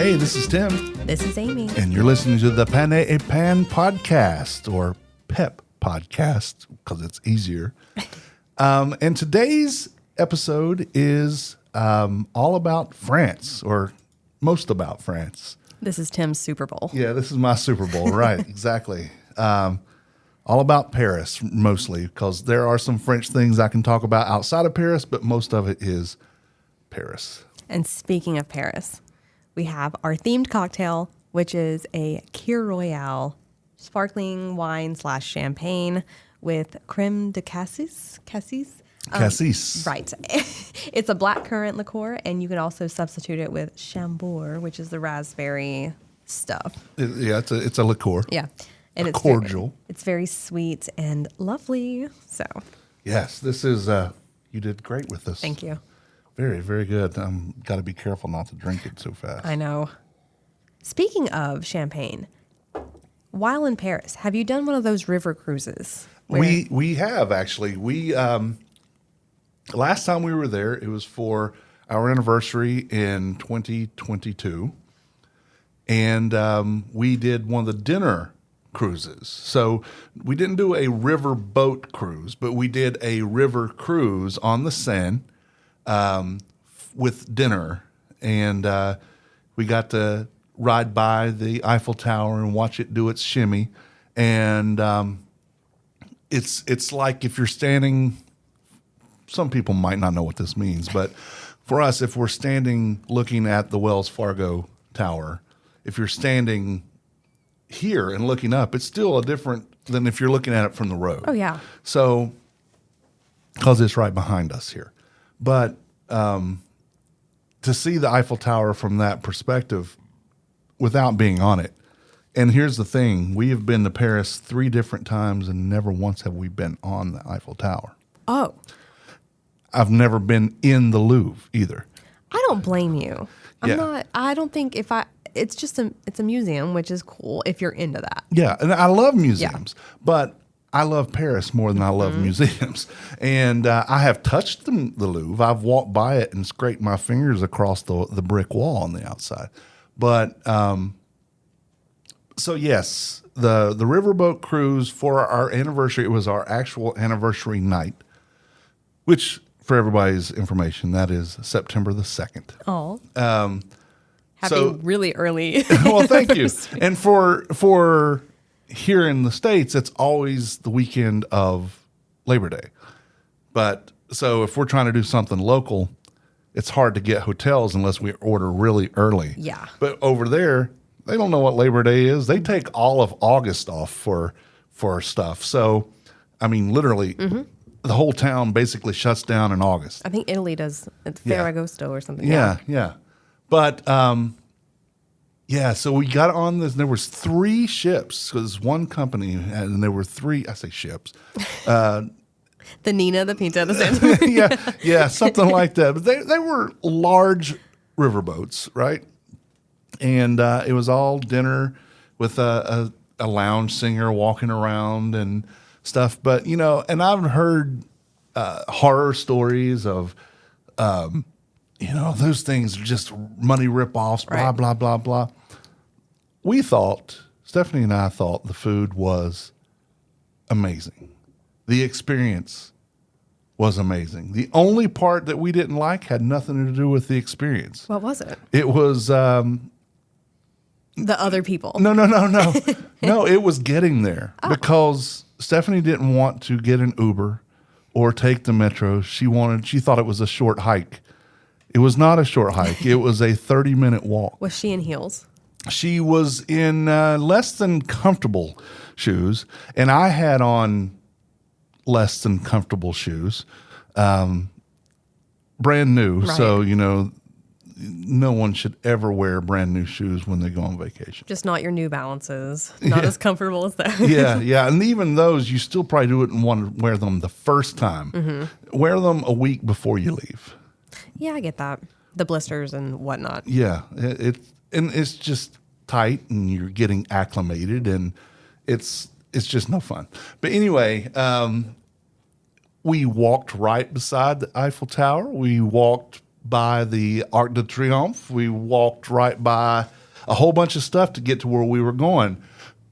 Hey, this is Tim. This is Amy. And you're listening to the Pan a Pan podcast, or PEP podcast, because it's easier. And today's episode is all about France, or most about France. This is Tim's Super Bowl. Yeah, this is my Super Bowl, right, exactly. All about Paris, mostly, because there are some French things I can talk about outside of Paris, but most of it is Paris. And speaking of Paris, we have our themed cocktail, which is a Kir Royale sparkling wine / champagne with creme de cassis. Cassis? Right. It's a blackcurrant liqueur, and you can also substitute it with Chambord, which is the raspberry stuff. It's a liqueur. Yeah. And it's cordial. It's very sweet and lovely. So, yes, this is, you did great with this. thank you. Very, very good. Got to be careful not to drink it so fast. I know. Speaking of champagne, while in Paris, have you done one of those river cruises? We have, actually. We last time we were there, it was for our anniversary in 2022, and we did one of the dinner cruises. So we didn't do a river boat cruise, but we did a river cruise on the Seine with dinner, and we got to ride by the Eiffel Tower and watch it do its shimmy, and it's like if you're standing. Some people might not know what this means, but for us, if we're standing looking at the Wells Fargo Tower, if you're standing here and looking up, it's still a different than if you're looking at it from the road. Oh, yeah. So, because it's right behind us here. But to see the Eiffel Tower from that perspective without being on it, and here's the thing, we have been to Paris 3 different times and never once have we been on the Eiffel Tower. Oh. I've never been in the Louvre either. I don't blame you. Yeah. I don't think it's a museum, which is cool if you're into that. Yeah, and I love museums, but I love Paris more than I love museums. And I have touched the Louvre. I've walked by it and scraped my fingers across the brick wall on the outside. But so yes, the riverboat cruise for our anniversary, it was our actual anniversary night, which, for everybody's information, that is September the 2nd. Oh. Happy really early. Well, thank you. And for here in the States, it's always the weekend of Labor Day. But so if we're trying to do something local, it's hard to get hotels unless we order really early. Yeah. But over there, they don't know what Labor Day is. They take all of August off for stuff. So, I mean, literally, the whole town basically shuts down in August. I think Italy does. It's Ferragosto or something. Yeah. But, so we got on this, and there was 3 ships, because one company, and there were 3, I say ships. The Nina, the Pinta, the Santa. yeah, something like that. But they were large riverboats, right? And it was all dinner with a lounge singer walking around and stuff. But, and I've heard horror stories of, those things are just money ripoffs, blah, Right. blah, blah, blah. Stephanie and I thought the food was amazing. The experience was amazing. The only part that we didn't like had nothing to do with the experience. What was it? It was... The other people. No. No, it was getting there because Stephanie didn't want to get an Uber or take the metro. She thought it was a short hike. It was not a short hike. It was a 30-minute walk. Was she in heels? She was in less than comfortable shoes, and I had on less than comfortable shoes, brand new. Right. So, no one should ever wear brand new shoes when they go on vacation. Just not your New Balances. Not as comfortable as that. Yeah. And even those, you still probably wouldn't want to wear them the first time. Wear them a week before you leave. Yeah, I get that. The blisters and whatnot. Yeah. It's just tight, and you're getting acclimated, and it's just no fun. But anyway, we walked right beside the Eiffel Tower. We walked by the Arc de Triomphe. We walked right by a whole bunch of stuff to get to where we were going,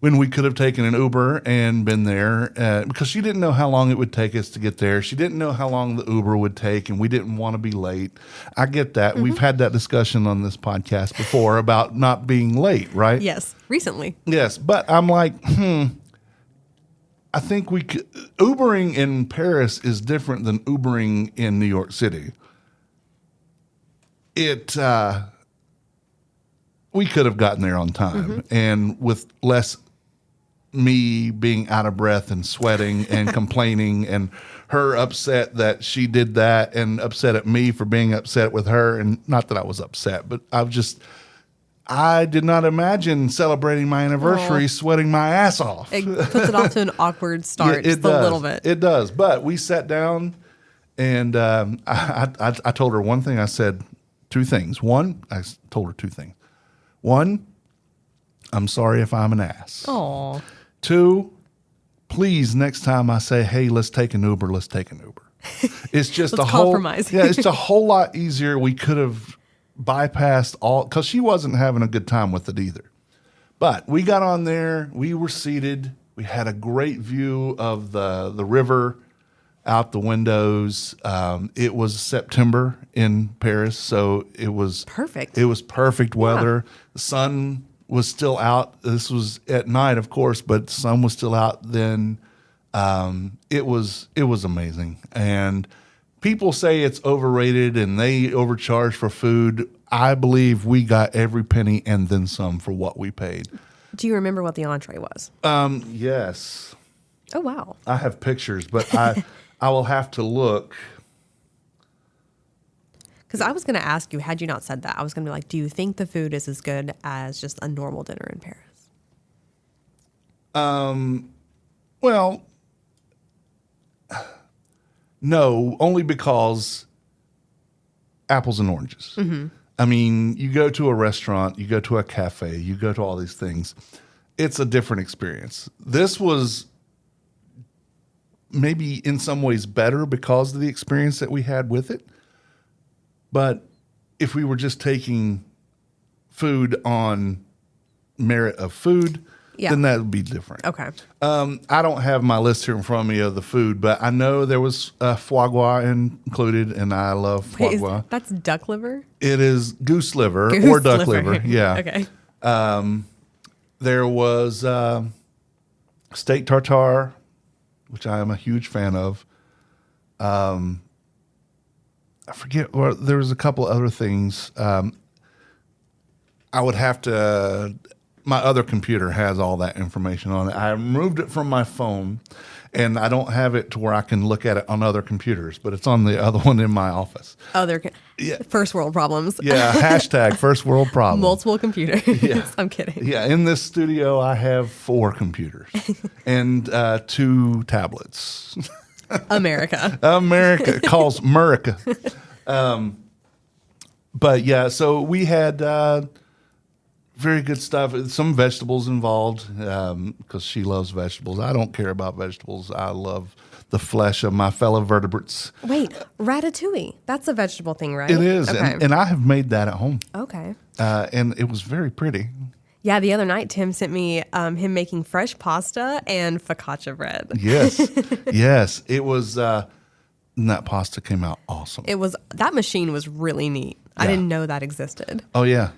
when we could have taken an Uber and been there, because she didn't know how long it would take us to get there. She didn't know how long the Uber would take, and we didn't want to be late. I get that. We've had that discussion on this podcast before about not being late, right? Yes, recently. Yes, but I'm like, I think we could, Ubering in Paris is different than Ubering in New York City. We could have gotten there on time, and with less me being out of breath and sweating and complaining, and her upset that she did that, and upset at me for being upset with her. And not that I was upset, but I did not imagine celebrating my anniversary sweating my ass off. It puts it off to an awkward start, Yeah, just a little bit. It does. But we sat down, and I told her one thing. I said two things. One, I told her two things. One, I'm sorry if I'm an ass. Aw. Two, please, next time I say, hey, let's take an Uber, let's take an Uber. It's just Let's compromise. Yeah, it's a whole lot easier. We could have bypassed all, because she wasn't having a good time with it either. But we got on there, we were seated, we had a great view of the river out the windows. It was September in Paris, so it was Perfect. It was perfect weather. The sun was still out. This was at night, of course, but the sun was still out then. It was amazing. And people say it's overrated and they overcharge for food. I believe we got every penny and then some for what we paid. Do you remember what the entree was? Yes. Oh, wow. I have pictures, but I will have to look. Because I was going to ask you, had you not said that, I was going to be like, do you think the food is as good as just a normal dinner in Paris? Well, no, only because apples and oranges. I mean, you go to a restaurant, you go to a cafe, you go to all these things. It's a different experience. This was maybe in some ways better because of the experience that we had with it. But if we were just taking food on merit of food, then that would be different. Okay. I don't have my list here in front of me of the food, but I know there was foie gras included, and I love foie gras. That's duck liver? It is goose liver or duck liver. Yeah. Okay. There was steak tartare, which I am a huge fan of. I forget, or there was a couple other things. I would have to, my other computer has all that information on it. I removed it from my phone, and I don't have it to where I can look at it on other computers, but it's on the other one in my office. First world problems. Yeah, hashtag first world problems. Multiple computers. Yeah. I'm kidding. Yeah, in this studio, I have 4 computers and 2 tablets. America calls America. But yeah, so we had very good stuff. Some vegetables involved because she loves vegetables. I don't care about vegetables. I love the flesh of my fellow vertebrates. Wait, ratatouille. That's a vegetable thing, right? It is, Okay. and I have made that at home. Okay. And it was very pretty. Yeah, the other night Tim sent me him making fresh pasta and focaccia bread. Yes, yes, it was. And that pasta came out awesome. That machine was really neat. I didn't know that existed. Oh yeah,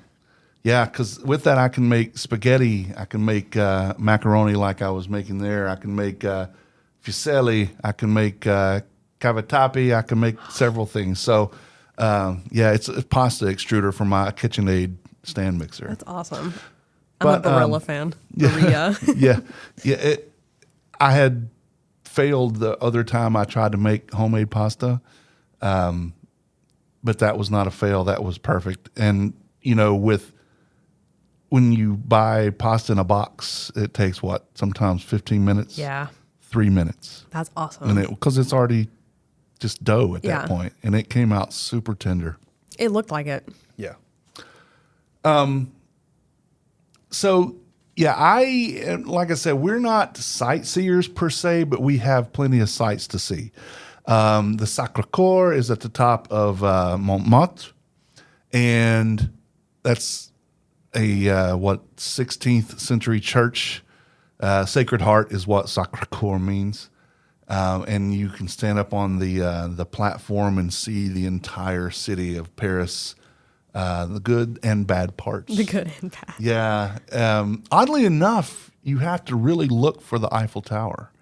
yeah. Because with that, I can make spaghetti. I can make macaroni like I was making there. I can make fusilli. I can make cavatappi. I can make several things. So yeah, it's a pasta extruder for my KitchenAid stand mixer. That's awesome. I'm a Barilla fan. Yeah, yeah. I had failed the other time I tried to make homemade pasta, but that was not a fail. That was perfect. And you know, when you buy pasta in a box, it takes sometimes 15 minutes. Yeah, 3 minutes. that's awesome. And because it's already just dough at that point, and it came out super tender. It looked like it. Yeah. So, yeah, like I said, we're not sightseers per se, but we have plenty of sights to see. The Sacré-Cœur is at the top of Montmartre, and that's a 16th century church. Sacred Heart is what Sacré-Cœur means. And you can stand up on the platform and see the entire city of Paris, the good and bad parts. The good and bad. Yeah. Oddly enough, you have to really look for the Eiffel Tower,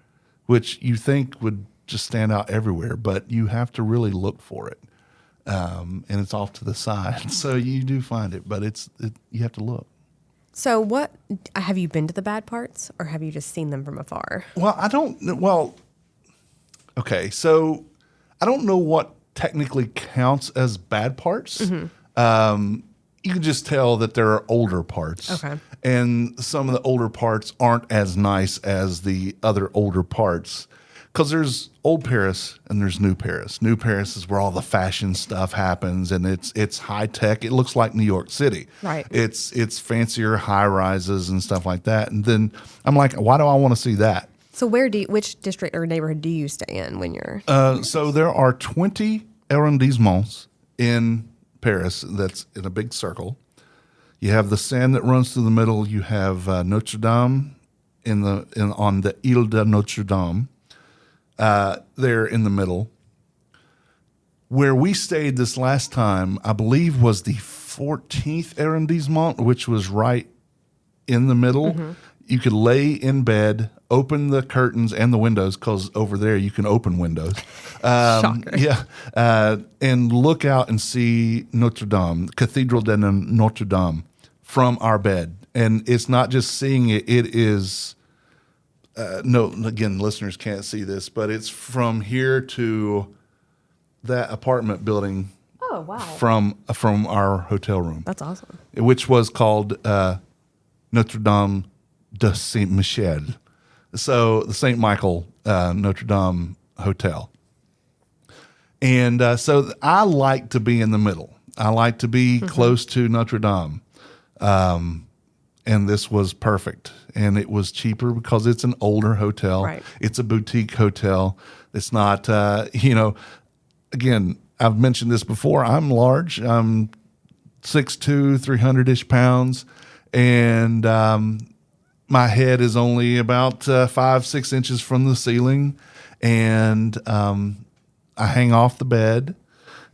which you think would just stand out everywhere, but you have to really look for it. And it's off to the side. So you do find it, but you have to look. So what, have you been to the bad parts or have you just seen them from afar? Okay, so I don't know what technically counts as bad parts. You can just tell that there are older parts. Okay. And some of the older parts aren't as nice as the other older parts. Because there's old Paris and there's new Paris. New Paris is where all the fashion stuff happens, and it's high tech. It looks like New York City. Right. It's fancier high rises and stuff like that. And then I'm like, why do I want to see that? So which district or neighborhood do you stay in when you're? So there are 20 arrondissements in Paris. That's in a big circle. You have the Seine that runs through the middle. You have Notre Dame on the Ile de Notre Dame. There in the middle. Where we stayed this last time, I believe, was the 14th arrondissement, which was right in the middle. Mm-hmm. You could lay in bed, open the curtains and the windows, because over there you can open windows. Shocker. Yeah, and look out and see Notre Dame, Cathedral de Notre Dame, from our bed. And it's not just seeing it; it is. No, again, listeners can't see this, but it's from here to that apartment building. Oh, wow. From our hotel room. That's awesome. Which was called Notre Dame de Saint Michel. So the St. Michael Notre Dame Hotel. And so I like to be in the middle. I like to be close to Notre Dame. And this was perfect. And it was cheaper because it's an older hotel. Right. It's a boutique hotel. It's not, again, I've mentioned this before. I'm large. I'm 6'2", 300-ish pounds. And my head is only about 5-6 inches from the ceiling. And I hang off the bed.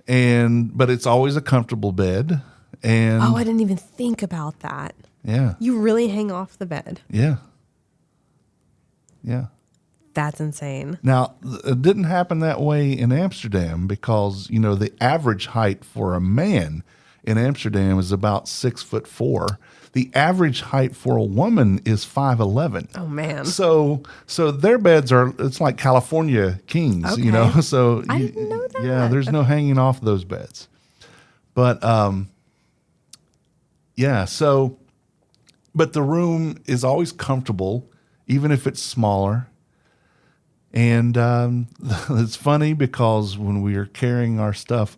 But it's always a comfortable bed. And I didn't even think about that. Yeah. You really hang off the bed. Yeah. Yeah. That's insane. Now, it didn't happen that way in Amsterdam because, the average height for a man in Amsterdam is about 6'4". The average height for a woman is 5'11". Oh, man. So their beds it's like California kings, Okay. So I didn't know that. Yeah, there's no hanging off those beds. But, yeah, so... But the room is always comfortable, even if it's smaller. And it's funny because when we are carrying our stuff,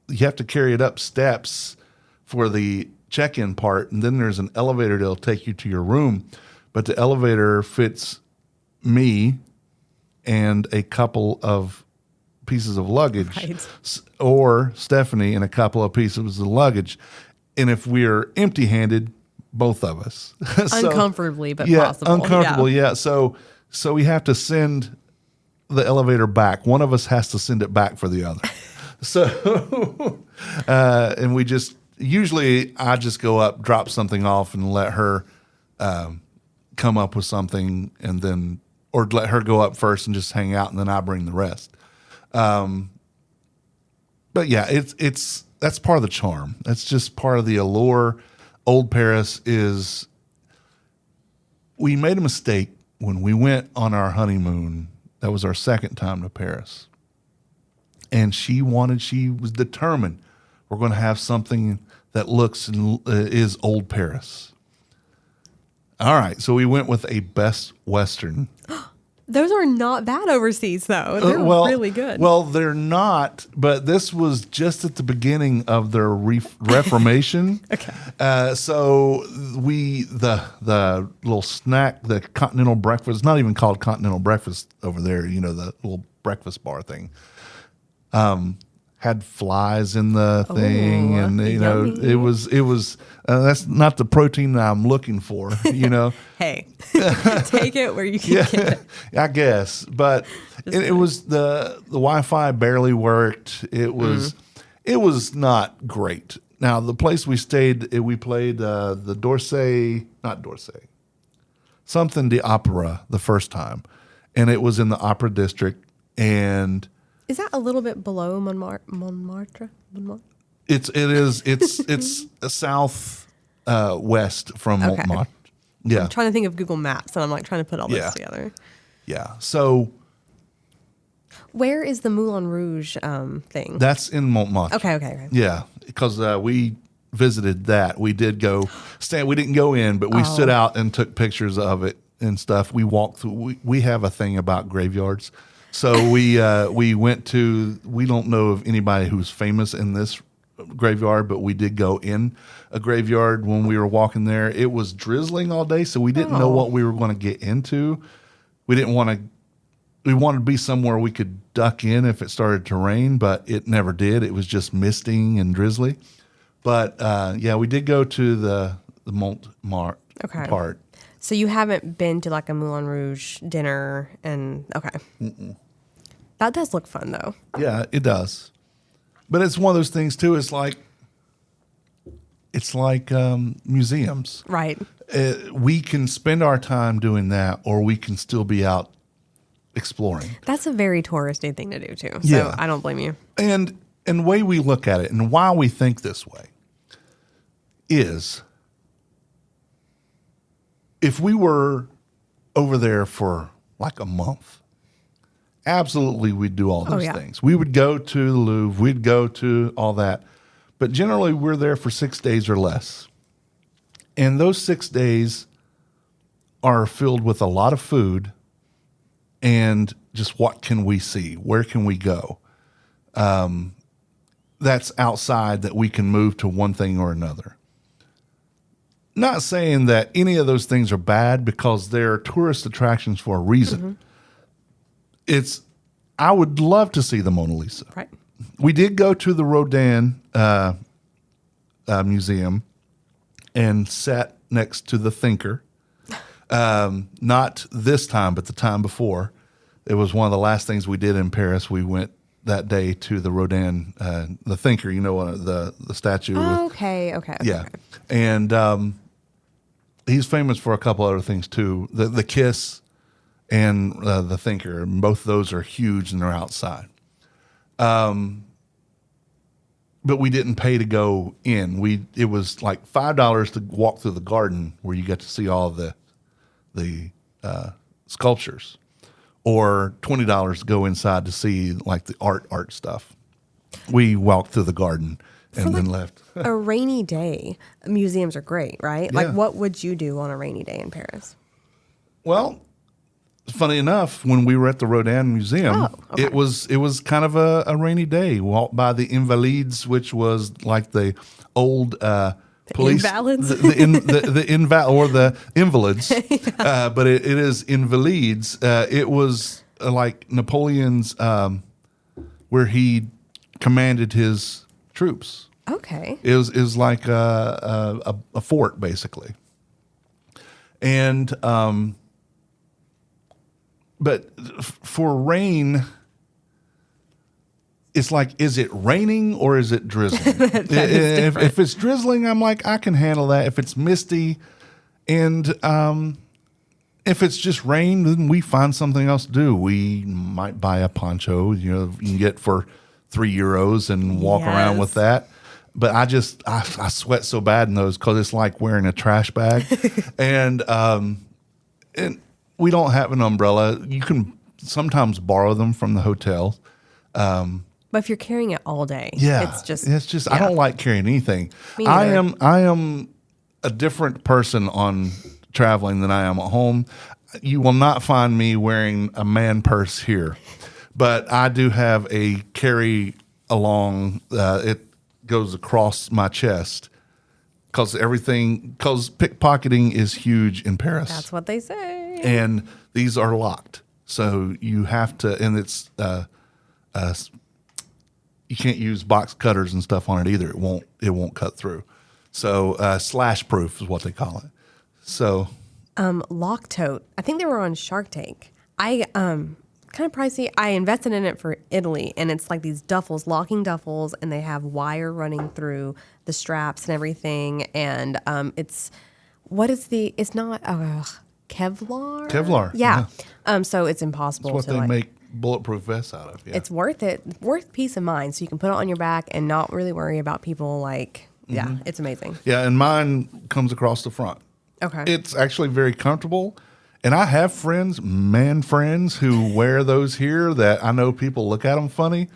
you have to carry it up steps for the check-in part, and then there's an elevator that'll take you to your room. But the elevator fits me and a couple of pieces of luggage, right. Or Stephanie and a couple of pieces of luggage. And if we're empty-handed, both of us. Uncomfortably, but yeah, possible. Uncomfortable, yeah. So we have to send the elevator back. One of us has to send it back for the other. So, and we usually I just go up, drop something off, and let her come up with something, and then, or let her go up first and just hang out, and then I bring the rest. But yeah, that's part of the charm. That's just part of the allure. Old Paris is, we made a mistake when we went on our honeymoon. That was our second time to Paris. And she was determined we're going to have something that looks and is old Paris. All right. So we went with a Best Western. Those are not bad overseas, though. They're really good. Well, they're not, but this was just at the beginning of their Reformation. Okay. So the little snack, the continental breakfast, not even called continental breakfast over there, the little breakfast bar thing, had flies in the thing, and yummy. it was that's not the protein that I'm looking for. Hey, take it where you can get it. I guess, but it was the Wi-Fi barely worked. It was not great. Now the place we stayed, we played the not D'Orsay, something the opera the first time, and it was in the opera district. And is that a little bit below Montmartre? It's south west from Okay. Montmartre. Yeah. I'm trying to think of Google Maps, and I'm like trying to put all Yeah. this together. Yeah. So Where is the Moulin Rouge thing? that's in Montmartre. Okay. Yeah, because we visited that. We did go stand. We didn't go in, but we stood out and took pictures of it and stuff. We walked through. We have a thing about graveyards, so we went to. We don't know of anybody who's famous in this graveyard, but we did go in a graveyard when we were walking there. It was drizzling all day, so we didn't know what we were going to get into. We didn't want to. We wanted to be somewhere we could duck in if it started to rain, but it never did. It was just misting and drizzly. But we did go to the Montmartre part. So you haven't been to like a Moulin Rouge dinner, and that does look fun though. Yeah, it does. But it's one of those things too. It's like museums, Right. We can spend our time doing that, or we can still be out exploring. That's a very touristy thing to do too. So Yeah. I don't blame you. And the way we look at it and why we think this way is if we were over there for like a month, absolutely we'd do all those things. We would go to the Louvre, we'd go to all that. But generally we're there for 6 days or less. And those 6 days are filled with a lot of food and just what can we see? Where can we go? That's outside that we can move to one thing or another. Not saying that any of those things are bad because they're tourist attractions for a reason. I would love to see the Mona Lisa. Right. We did go to the Rodin Museum and sat next to the Thinker. Not this time, but the time before. It was one of the last things we did in Paris. We went that day to the Rodin, the Thinker, the statue. Okay. Yeah. And he's famous for a couple other things too. The Kiss and the Thinker. Both those are huge and they're outside. But we didn't pay to go in. It was like $5 to walk through the garden where you get to see all the sculptures, or $20 to go inside to see like the art stuff. We walked through the garden and then left. A rainy day, museums are great, right? Yeah. Like, what would you do on a rainy day in Paris? Well, funny enough, when we were at the Rodin Museum, it was kind of a rainy day. We walked by the Invalides, which was like the old police invalids? the invalids, but it is Invalides. It was like Napoleon's where he commanded his troops. Okay. It was like a fort basically, and but for rain. It's like, is it raining or is it drizzling? If it's drizzling, I'm like, I can handle that. If it's misty, and if it's just rain, then we find something else to do. We might buy a poncho, you can get for €3 and walk around with that. But I sweat so bad in those because it's like wearing a trash bag, and we don't have an umbrella. You can sometimes borrow them from the hotel. But if you're carrying it all day, it's just I don't like carrying anything. Me I neither. am a different person on traveling than I am at home. you will not find me wearing a man purse here, but I do have a carry along. It goes across my chest because pickpocketing is huge in Paris. That's what they say. And these are locked, so you have to, and it's you can't use box cutters and stuff on it either. It won't cut through. So slash proof is what they call it. So Lock tote. I think they were on Shark Tank. I kind of pricey. I invested in it for Italy, and it's like these duffels, locking duffels, and they have wire running through the straps and everything. And it's not Kevlar. Kevlar. Yeah. So it's impossible. That's what to they make bulletproof vests out of. Yeah. It's worth it. Worth peace of mind. So you can put it on your back and not really worry about people yeah, it's amazing. Yeah, and mine comes across the front. Okay. It's actually very comfortable. And I have man friends who wear those here that I know people look at them funny.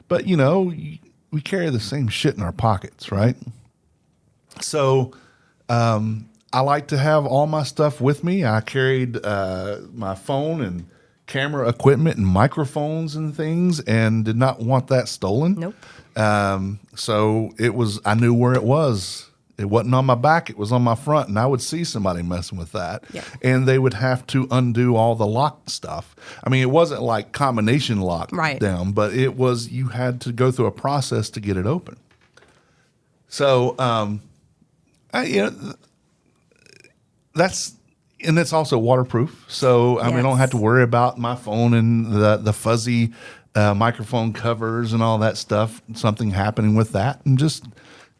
But, we carry the same shit in our pockets, right? So I like to have all my stuff with me. I carried my phone and camera equipment and microphones and things and did not want that stolen. Nope. So I knew where it was. It wasn't on my back, it was on my front, and I would see somebody messing with that. Yeah. And they would have to undo all the lock stuff. I mean, it wasn't like combination lock down, but it was, you had to go through a process to get it open. So, and it's also waterproof. So, I don't have to worry about my phone and the fuzzy microphone covers and all that stuff, something happening with that, and just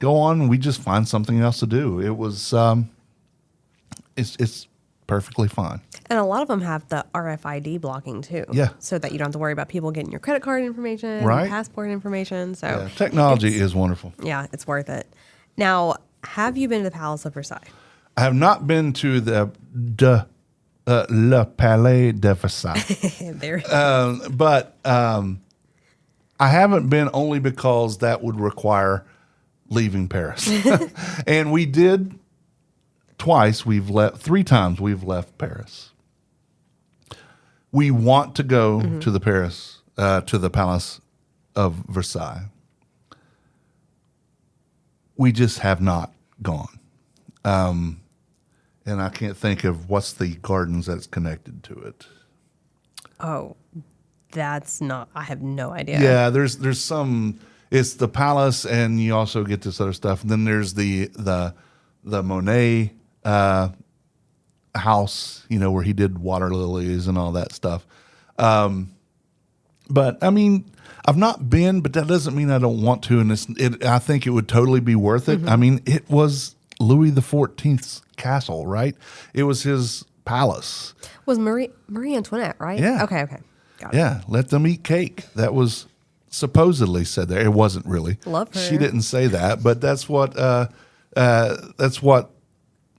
go on. We just find something else to do. It was, it's perfectly fine. And a lot of them have the RFID blocking too. Yeah. So that you don't have to worry about people getting your credit card information, Right. passport information. So technology is wonderful. Yeah, it's worth it. Now, have you been to the Palace of Versailles? I have not been to Le Palais de Versailles. There. But I haven't been only because that would require leaving Paris. And we did twice. 3 times we've left Paris. We want to go to the Palace of Versailles. We just have not gone. And I can't think of what's the gardens that's connected to it. Oh, I have no idea. Yeah, there's some. It's the palace, and you also get this other stuff. And then there's the Monet house, where he did water lilies and all that stuff. But I mean, I've not been, but that doesn't mean I don't want to. And I think it would totally be worth it. I mean, it was Louis XIV's castle, right? It was his palace. Was Marie Antoinette, right? Yeah. Okay. Got it. Yeah, let them eat cake. That was supposedly said there. It wasn't really. Love her. She didn't say that, but that's what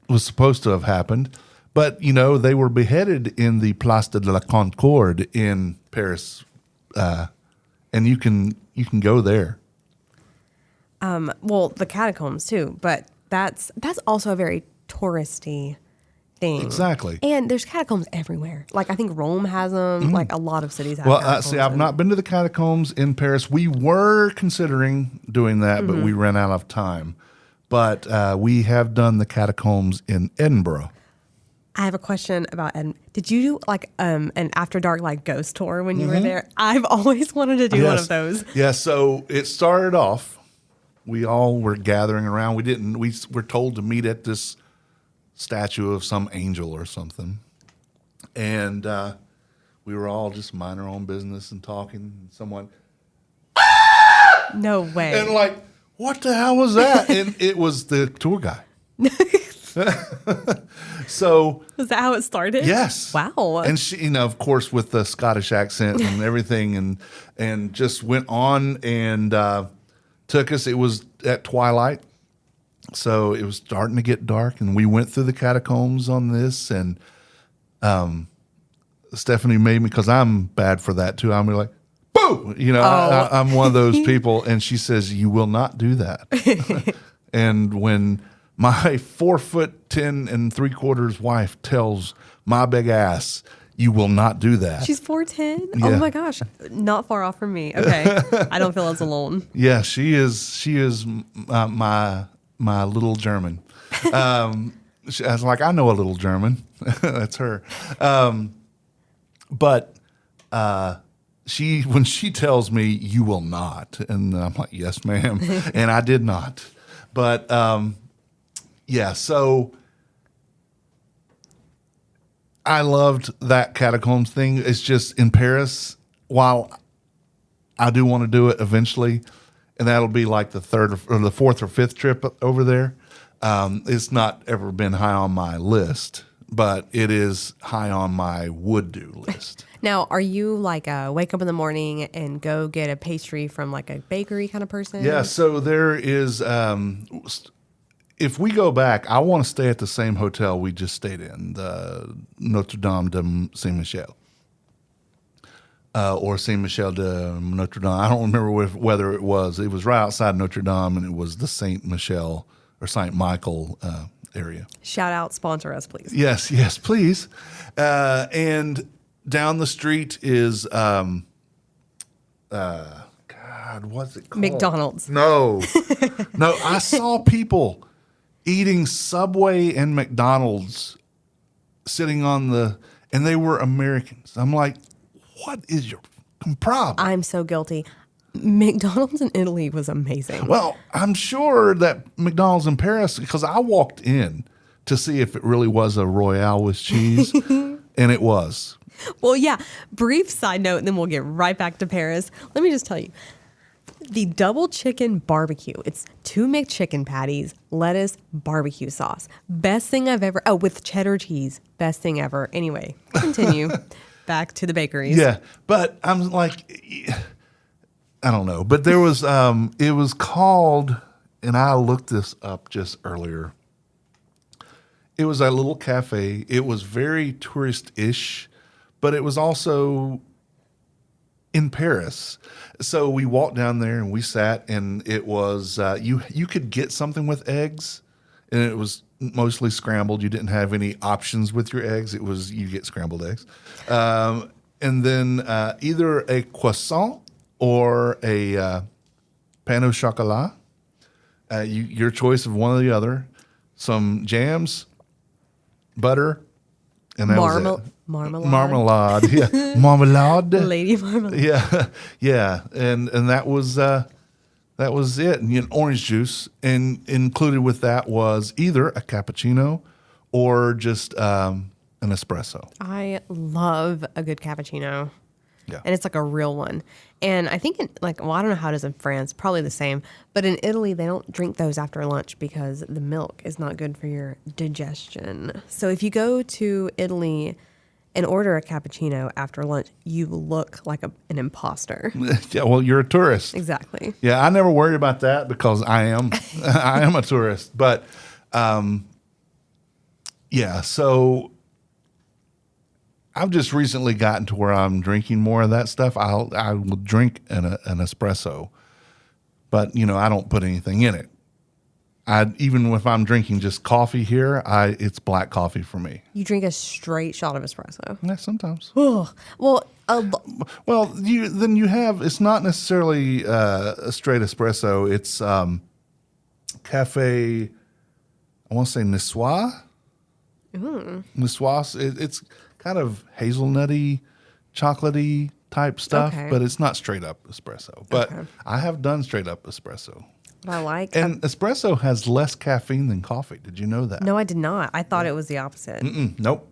was supposed to have happened. But they were beheaded in the Place de la Concorde in Paris, and you can go there. Well, the catacombs too, but that's also a very touristy thing. Exactly. And there's catacombs everywhere. Like I think Rome has them. Like a lot of cities have Well, catacombs. I've not been to the catacombs in Paris. We were considering doing that, but we ran out of time. But we have done the catacombs in Edinburgh. I have a question about did you do like an after dark like ghost tour when you were there? I've always wanted to do one of those. Yeah, so it started off, we all were gathering around. We were told to meet at this statue of some angel or something. And we were all just minding our own business and talking. And someone, No way. and like, what the hell was that? And it was the tour guide. So is that how it started? yes. Wow. And she, of course, with the Scottish accent and everything, and just went on and took us. It was at twilight, so it was starting to get dark, and we went through the catacombs on this. And Stephanie made me, because I'm bad for that too. I'm like, boo! I'm one of those people, and she says, "You will not do that." And when My 4'10" wife tells my big ass, "You will not do that." She's 4'10". Yeah. Oh my gosh, not far off from me. Okay, I don't feel as alone. Yeah, she is. She is my little German. I was like, I know a little German. That's her. But she, when she tells me, "You will not," and I'm like, "Yes, ma'am," and I did not. But yeah, so I loved that catacombs thing. It's just in Paris. While I do want to do it eventually, and that'll be like the third or the fourth or fifth trip over there. It's not ever been high on my list, but it is high on my would do list. Now, are you like a wake up in the morning and go get a pastry from like a bakery kind of person? Yeah, so there is. If we go back, I want to stay at the same hotel we just stayed in, the Notre Dame de Saint Michel. Or Saint Michel de Notre Dame. I don't remember whether it was. It was right outside Notre Dame, and it was the Saint Michel or Saint Michael area. Shout out, sponsor us, please. Yes, please. And down the street is, God, what's it called? McDonald's. No, no. I saw people eating Subway and McDonald's sitting on and they were Americans. I'm like, what is your problem? I'm so guilty. McDonald's in Italy was amazing. Well, I'm sure that McDonald's in Paris, because I walked in to see if it really was a Royale with cheese, and it was. Well, yeah. Brief side note, and then we'll get right back to Paris. Let me just tell you. The double chicken barbecue. It's 2 McChicken patties, lettuce, barbecue sauce. Best thing I've ever. Oh, with cheddar cheese. Best thing ever. Anyway, continue. Back to the bakeries. Yeah, but I'm like, I don't know. But there was, it was called, and I looked this up just earlier. It was a little cafe. It was very tourist-ish, but it was also in Paris. So we walked down there and we sat, and it was you could get something with eggs, and it was mostly scrambled. You didn't have any options with your eggs. It was you get scrambled eggs, and then either a croissant or a pain au chocolat. Your choice of one or the other. Some jams, butter, and that was it. Marmalade, yeah, marmalade, Lady Marmalade. yeah, and that was it. And orange juice, and included with that was either a cappuccino or just an espresso. I love a good cappuccino. Yeah, And it's like a real one. And I think, I don't know how it is in France, probably the same. But in Italy, they don't drink those after lunch because the milk is not good for your digestion. So if you go to Italy and order a cappuccino after lunch, you look like an imposter. yeah. Well, you're a tourist. Exactly. Yeah, I never worried about that because I am a tourist. But yeah, so I've just recently gotten to where I'm drinking more of that stuff. I will drink an espresso, but I don't put anything in it. Even if I'm drinking just coffee here, it's black coffee for me. You drink a straight shot of espresso. Yeah, sometimes. Ugh. Well, Well, you have. It's not necessarily a straight espresso. It's cafe. I want to say Niçoise. Niçoise. It's kind of hazelnutty, chocolatey type stuff, Okay. but it's not straight up espresso. But Okay. I have done straight up espresso. what I like. And espresso has less caffeine than coffee. Did you know that? No, I did not. I thought it was the opposite. Nope.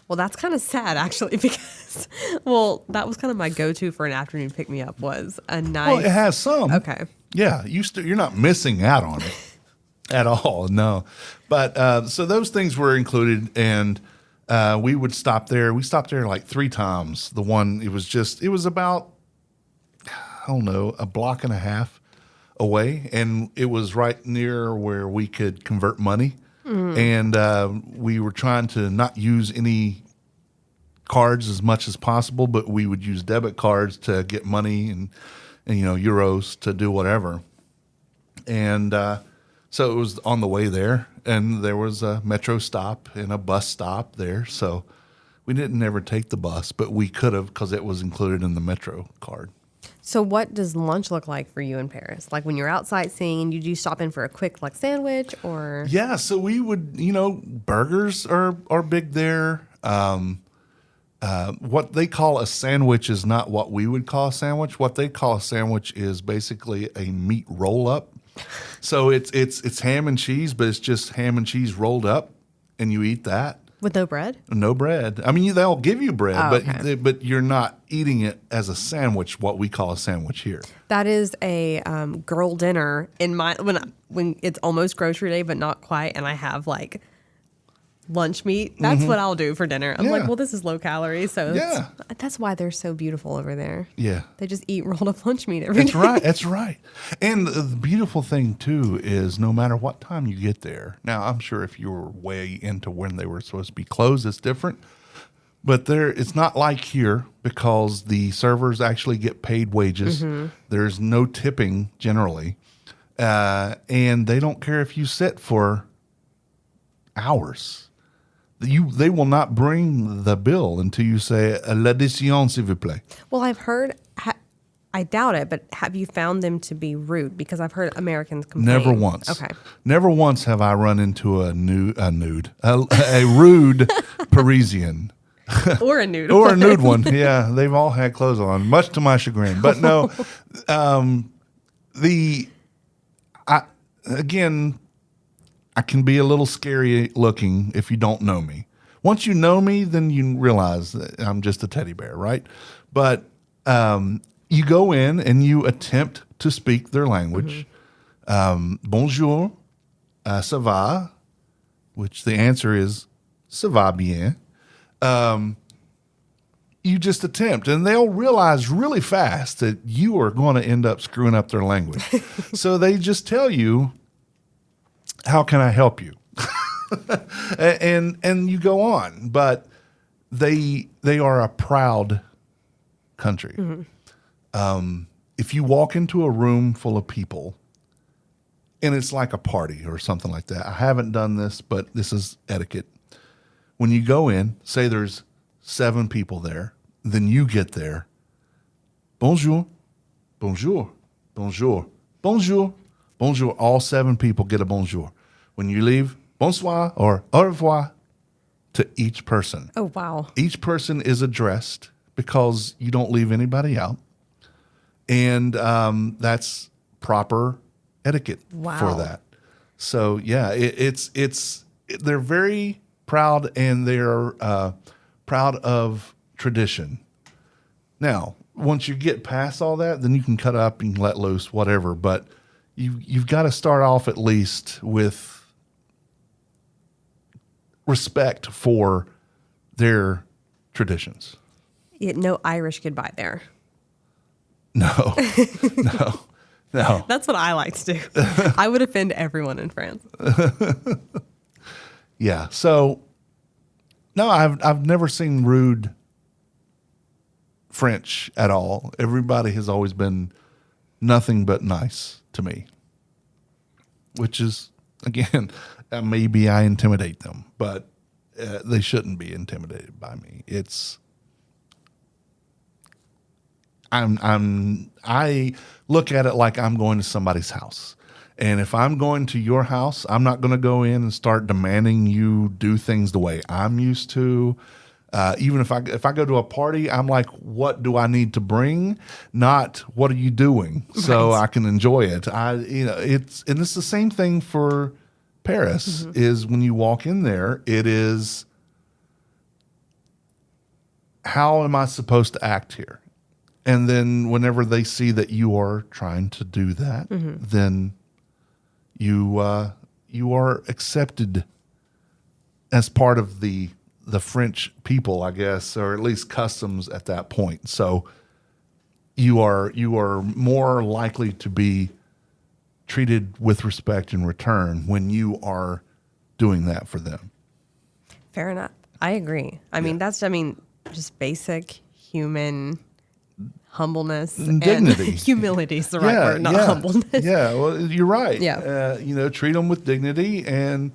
Well, that's kind of sad, actually, because, that was kind of my go-to for an afternoon pick-me-up was a nice... Well, it has some. Okay. Yeah, you're not missing out on it at all. No, but so those things were included, and we would stop there. We stopped there like 3 times. It was about, I don't know, a block and a half away, and it was right near where we could convert money. And we were trying to not use any cards as much as possible, but we would use debit cards to get money and euros to do whatever. And So it was on the way there, and there was a metro stop and a bus stop there. So we didn't ever take the bus, but we could have because it was included in the metro card. So what does lunch look like for you in Paris? Like when you're out sightseeing, you do stop in for a quick like sandwich or? Yeah, so we would, burgers are big there. What they call a sandwich is not what we would call a sandwich. What they call a sandwich is basically a meat roll up. So it's ham and cheese, but it's just ham and cheese rolled up, and you eat that. With no bread? No bread. I mean, they'll give you bread, okay. but you're not eating it as a sandwich. What we call a sandwich here. That is a girl dinner in my when it's almost grocery day, but not quite, and I have like lunch meat. That's what I'll do for dinner. I'm like, Yeah. well, this is low calorie, so Yeah. that's why they're so beautiful over there. Yeah. They just eat rolled up lunch meat every day. That's right. That's right. And the beautiful thing too is no matter what time you get there. Now I'm sure if you were way into when they were supposed to be closed, it's different. But it's not like here because the servers actually get paid wages. There's no tipping generally, and they don't care if you sit for hours. They will not bring the bill until you say l'addition s'il vous plaît. Well, I've heard. I doubt it, but have you found them to be rude? Because I've heard Americans complain. Never once. Okay. Never once have I run into a rude Parisian. Or a nude. Or a nude one. Yeah, they've all had clothes on, much to my chagrin. But no, I can be a little scary looking if you don't know me. Once you know me, then you realize that I'm just a teddy bear, right? But you go in and you attempt to speak their language. Bonjour, ça va, which the answer is ça va bien. You just attempt, and they'll realize really fast that you are going to end up screwing up their language. So they just tell you, how can I help you? and you go on, but they are a proud country. If you walk into a room full of people and it's like a party or something like that, I haven't done this, but this is etiquette. When you go in, say there's 7 people there, then you get there. Bonjour, bonjour, bonjour, bonjour, bonjour. All 7 people get a bonjour. When you leave, bonsoir or au revoir to each person. Oh, wow. Each person is addressed because you don't leave anybody out. And that's proper etiquette for that. So, yeah, they're very proud, and they're proud of tradition. Now, once you get past all that, then you can cut up and let loose, whatever. But you've got to start off at least with respect for their traditions. Yeah, no Irish goodbye there. No, no. That's what I like to do. I would offend everyone in France. Yeah. So, no, I've never seen rude French at all. Everybody has always been nothing but nice to me, which is, again, maybe I intimidate them, but they shouldn't be intimidated by me. I look at it like I'm going to somebody's house. And if I'm going to your house, I'm not going to go in and start demanding you do things the way I'm used to. Even if I go to a party, I'm like, what do I need to bring? Not what are you doing, so I can enjoy it. It's the same thing for Paris. Is when you walk in there, it is, how am I supposed to act here? And then whenever they see that you are trying to do that, then you are accepted as part of the French people, I guess, or at least customs at that point. So you are more likely to be treated with respect in return when you are doing that for them. Fair enough. I agree. I mean, just basic human humbleness And dignity. and humility is the right word, not humbleness. Yeah, well, you're right. Yeah. Treat them with dignity, and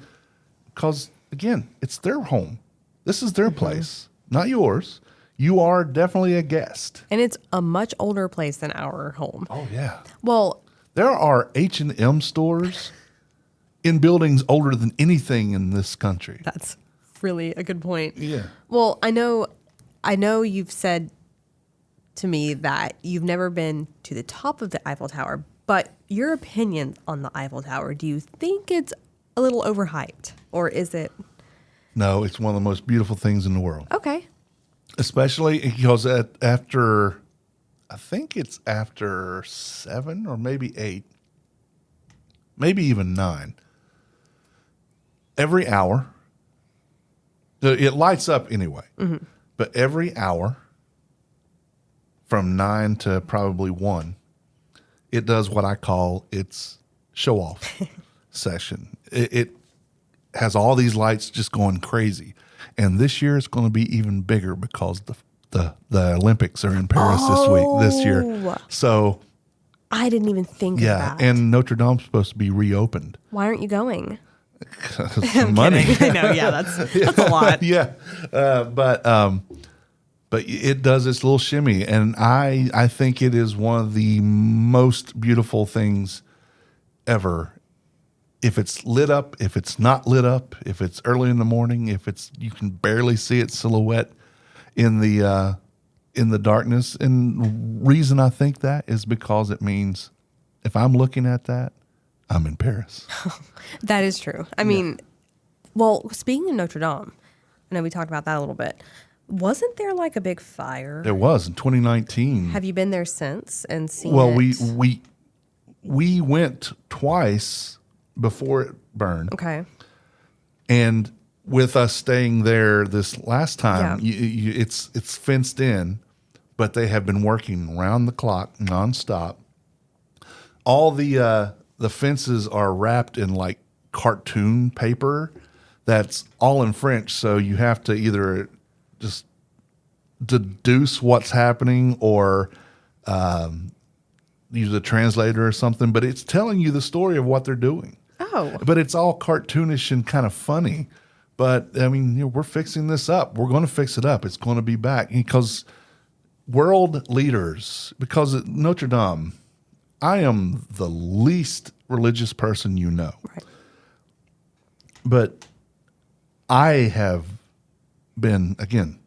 because again, it's their home. This is their place, not yours. You are definitely a guest. And it's a much older place than our home. Oh yeah. Well, There are H&M stores in buildings older than anything in this country. that's really a good point. Yeah. Well, I know you've said to me that you've never been to the top of the Eiffel Tower, but your opinion on the Eiffel Tower, do you think it's a little overhyped, or is it? No, it's one of the most beautiful things in the world. Okay. Especially because I think it's after 7 or maybe 8, maybe even 9. Every hour, it lights up anyway, but every hour from 9 to probably 1, it does what I call its show off session. It has all these lights just going crazy. And this year it's going to be even bigger because the Olympics are in Paris this year. So I didn't even think of yeah, that. and Notre Dame's supposed to be reopened. Why aren't you going? Money. I know, yeah, that's a lot. Yeah, but it does its little shimmy, and I think it is one of the most beautiful things ever. If it's lit up, if it's not lit up, if it's early in the morning, if it's you can barely see its silhouette in the darkness. And reason I think that is because it means if I'm looking at that, I'm in Paris. That is true. I mean, well, speaking of Notre Dame, I know we talked about that a little bit. Wasn't there like a big fire? There was in 2019. Have you been there since and seen Well, it? we went twice before it burned. Okay. And with us staying there this last time, Yeah. it's fenced in, but they have been working round the clock, nonstop. All the fences are wrapped in like cartoon paper that's all in French, so you have to either just deduce what's happening or use a translator or something, but it's telling you the story of what they're doing. Oh. But it's all cartoonish and kind of funny. But I mean, we're fixing this up. We're going to fix it up. It's going to be back because world leaders, because at Notre Dame, I am the least religious person you know. Right. But I have been, again,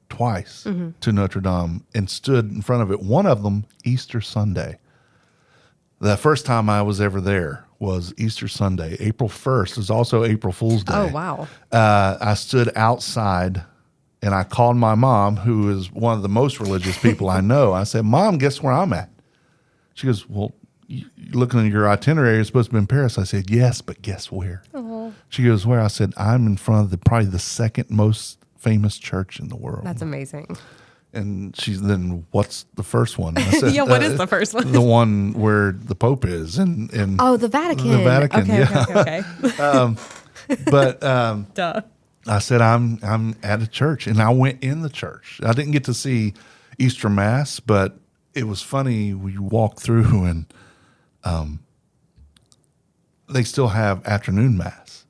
twice to Notre Dame and stood in front of it. One of them, Easter Sunday. The first time I was ever there was Easter Sunday. April 1st is also April Fool's Day. Oh, wow. I stood outside and I called my mom, who is one of the most religious people I know. I said, Mom, guess where I'm at? She goes, well, you looking at your itinerary, you're supposed to be in Paris. I said, yes, but guess where? Oh, She goes, where? I said, I'm in front of probably the second most famous church in the world. that's amazing. And she's then, what's the first one? I said, Yeah, what is the first one? The one where the Pope is. And Oh, the Vatican. The Vatican, okay, yeah. Okay. But Duh. I said, I'm at a church. And I went in the church. I didn't get to see Easter Mass, but it was funny. We walked through and they still have afternoon Mass.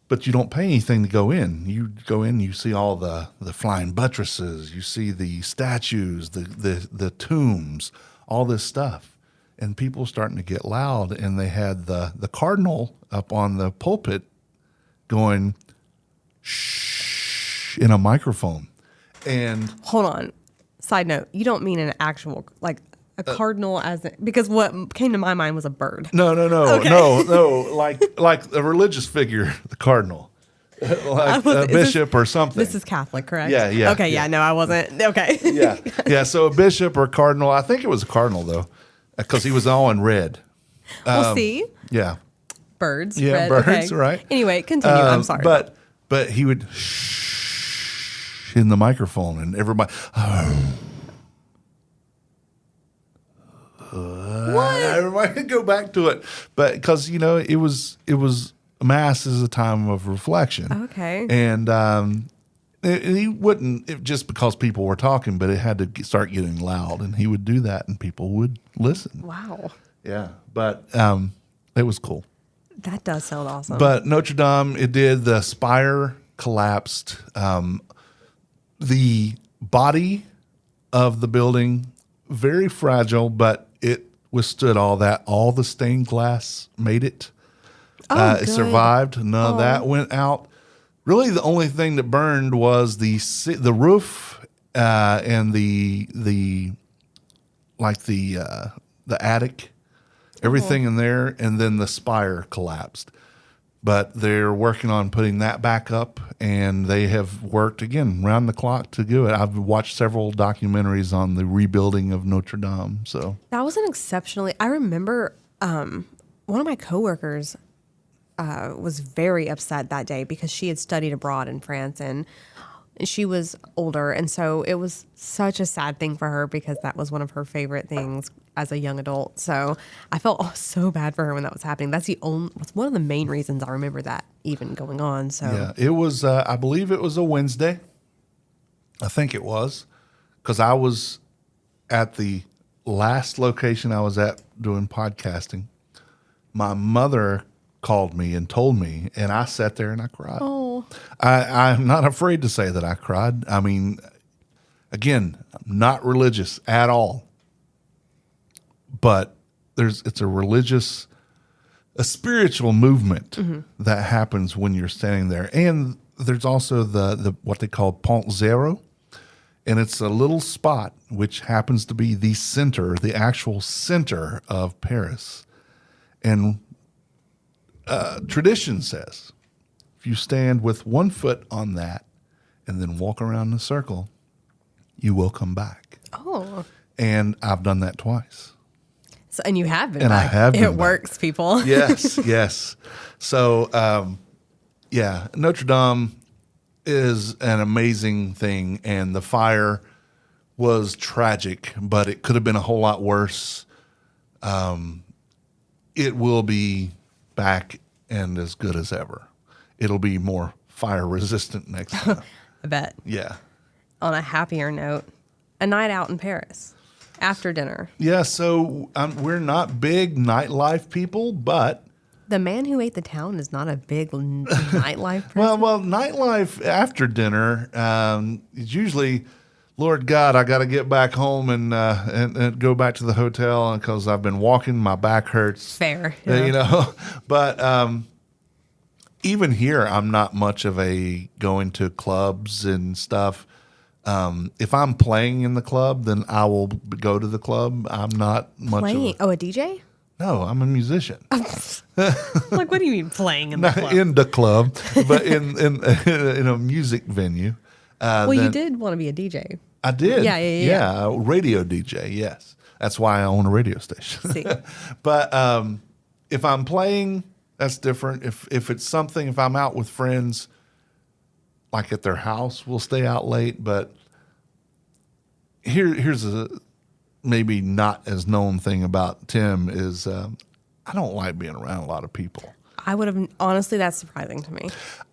But you don't pay anything to go in. You go in, you see all the flying buttresses, you see the statues, the tombs, all this stuff. And people starting to get loud. And they had the cardinal up on the pulpit going, shh, in a microphone. And Hold on. Side note, you don't mean an actual, like a cardinal because what came to my mind was a bird. no, Okay. no, like a religious figure, the cardinal, like a bishop or something. This is Catholic, correct? Yeah. Okay, yeah, no, I wasn't. Okay. yeah. So a bishop or cardinal. I think it was a cardinal though, because he was all in red. We'll see. Yeah, Birds. yeah, red, birds, okay. right? Anyway, continue. I'm sorry. But he would shh in the microphone, and everybody. What? Everybody could go back to it, but because it was Mass is a time of reflection. Okay. And He wouldn't just because people were talking, but it had to start getting loud, and he would do that, and people would listen. Wow. Yeah, but it was cool. That does sound awesome. But Notre Dame, it did. The spire collapsed. The body of the building, very fragile, but it withstood all that. All the stained glass made it. It good. survived. None of that went out. Really, the only thing that burned was the roof and the attic, everything in there, and then the spire collapsed. But they're working on putting that back up, and they have worked again round the clock to do it. I've watched several documentaries on the rebuilding of Notre Dame. So That was an exceptionally. I remember one of my coworkers was very upset that day because she had studied abroad in France and she was older, and so it was such a sad thing for her because that was one of her favorite things as a young adult. So I felt so bad for her when that was happening. That's one of the main reasons I remember that even going on. So yeah, it was. I believe it was a Wednesday. I think it was because I was at the last location I was at doing podcasting. My mother called me and told me, and I sat there and I cried. Oh. I'm not afraid to say that I cried. I mean, again, I'm not religious at all, but it's a spiritual movement that happens when you're standing there. And there's also the what they call Pont Zero, and it's a little spot which happens to be the actual center of Paris. And tradition says if you stand with one foot on that and then walk around in a circle, you will come back. Oh. And I've done that twice. So, and you have been And I back. have been It back. works, people. Yes, yes. So, yeah, Notre Dame is an amazing thing, and the fire was tragic, but it could have been a whole lot worse. It will be back and as good as ever. It'll be more fire resistant next time. I bet. Yeah. On a happier note, a night out in Paris after dinner. Yeah, so we're not big nightlife people, but The man who ate the town is not a big nightlife person. well, nightlife after dinner is usually, Lord God, I got to get back home and go back to the hotel because I've been walking, my back hurts. Fair. You know, but even here, I'm not much of a going to clubs and stuff. If I'm playing in the club, then I will go to the club. I'm not much Playing. of A DJ? no, I'm a musician. Like, what do you mean playing in the Not club? in the club, but in a music venue. Well, you did want to be a DJ. I did. Yeah. Yeah, a radio DJ, yes. That's why I own a radio station. See. But if I'm playing, that's different. If it's something, if I'm out with friends, like at their house, we'll stay out late. But here's a maybe not as known thing about Tim is I don't like being around a lot of people. I would have, honestly, that's surprising to me.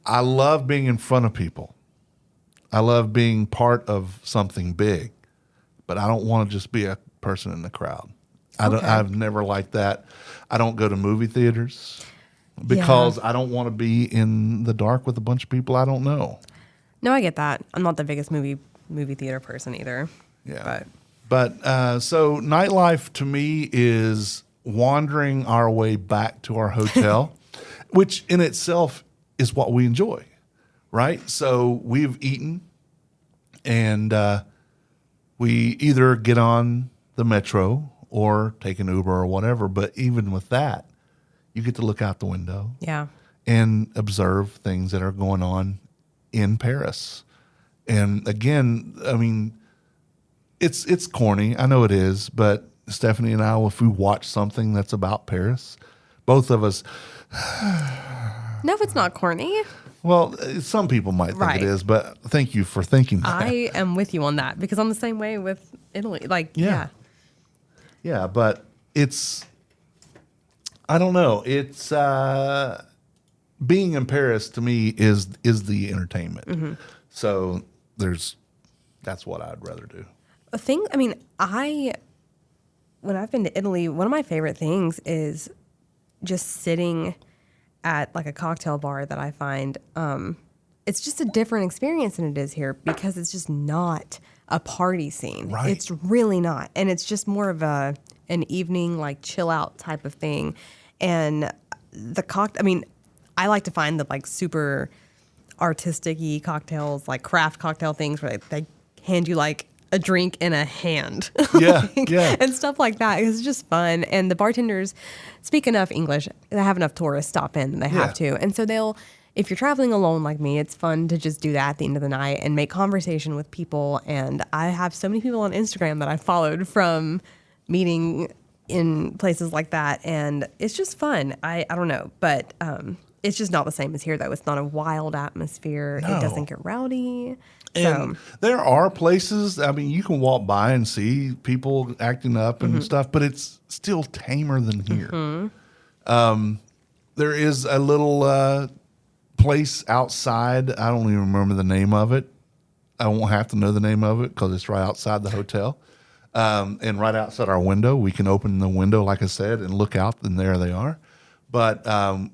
I love being in front of people. I love being part of something big, but I don't want to just be a person in the crowd. I've never liked that. I don't go to movie theaters because I don't want to be in the dark with a bunch of people I don't know. No, I get that. I'm not the biggest movie theater person either. Yeah. But so nightlife to me is wandering our way back to our hotel, which in itself is what we enjoy, right? So we've eaten and we either get on the metro or take an Uber or whatever. But even with that, you get to look out the window Yeah. and observe things that are going on in Paris. And again, I mean, it's corny. I know it is, but Stephanie and I, if we watch something that's about Paris, both of us, No, it's not corny. well, some people might think Right. it is, but thank you for thinking that. I am with you on that because I'm the same way with Italy. Like, yeah. Yeah, but it's, I don't know. It's, being in Paris to me is the entertainment. So that's what I'd rather do. When I've been to Italy, one of my favorite things is just sitting at like a cocktail bar that I find, it's just a different experience than it is here because it's just not a party scene. Right. It's really not. And it's just more of an evening, like chill out type of thing. And I like to find the like super artistic-y cocktails, like craft cocktail things where they hand you like a drink in a hand. Yeah, yeah. And stuff like that. It's just fun. And the bartenders speak enough English. They have enough tourists stop in. They have to. And so if you're traveling alone like me, it's fun to just do that at the end of the night and make conversation with people. And I have so many people on Instagram that I followed from meeting in places like that. And it's just fun. I don't know. But it's just not the same as here, though. It's not a wild atmosphere. No. It doesn't get rowdy. And there are places, I mean, you can walk by and see people acting up and stuff, but it's still tamer than here. There is a little place outside. I don't even remember the name of it. I won't have to know the name of it because it's right outside the hotel. And right outside our window, we can open the window, like I said, and look out, and there they are. But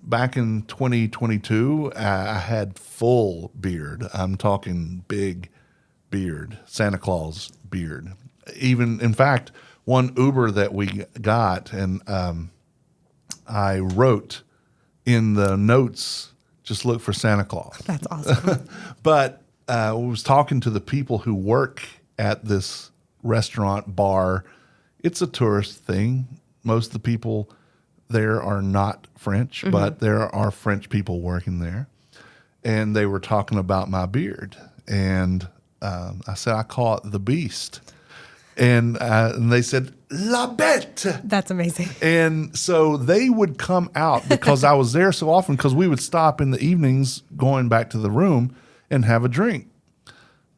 back in 2022, I had full beard. I'm talking big beard, Santa Claus beard. Even, in fact, one Uber that we got, and I wrote in the notes, just look for Santa Claus. That's awesome. But I was talking to the people who work at this restaurant bar. It's a tourist thing. Most of the people there are not French, but there are French people working there. And they were talking about my beard. And I said, I call it the beast. And they said, La Bête. That's amazing. And so they would come out because I was there so often because we would stop in the evenings going back to the room and have a drink.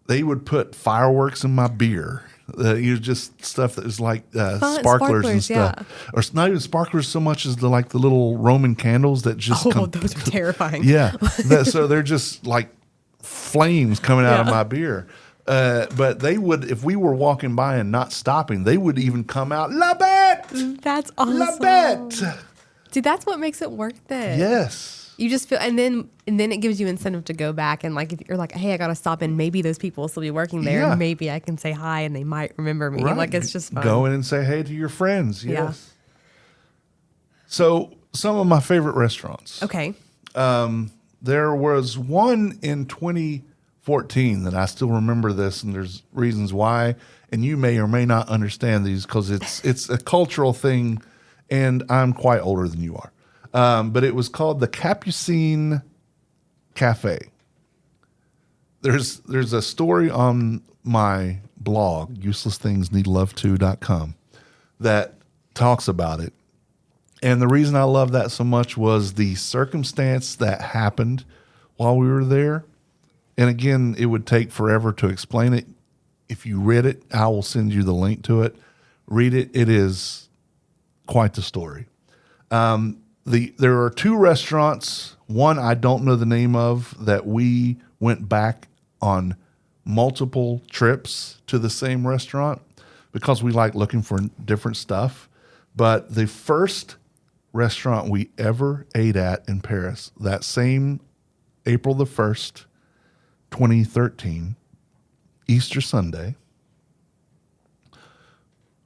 They would put fireworks in my beer. Just stuff that was like sparklers and stuff. Yeah. Or it's not even sparklers so much as the little Roman candles that just Those are terrifying. Yeah. So they're just like flames coming out of my beer. But they would, if we were walking by and not stopping, they would even come out, La Bête! That's awesome. La Bête! Dude, that's what makes it worth it. Yes. You just feel, and then it gives you incentive to go back and like if you're like, hey, I gotta stop and maybe those people will still be working there. Yeah. Maybe I can say hi and they might remember me. Right. Like it's just fun. Go in and say hey to your friends. Yes. Yeah. So some of my favorite restaurants. Okay. There was one in 2014 that I still remember this, and there's reasons why, and you may or may not understand these because it's a cultural thing, and I'm quite older than you are. But it was called the Capucine Cafe. There's a story on my blog, uselessthingsneedlove2.com, that talks about it. And the reason I love that so much was the circumstance that happened while we were there. And again, it would take forever to explain it. If you read it, I will send you the link to it. Read it. It is quite the story. There are two restaurants, one I don't know the name of, that we went back on multiple trips to the same restaurant because we like looking for different stuff. But the first restaurant we ever ate at in Paris, that same April the 1st, 2013, Easter Sunday,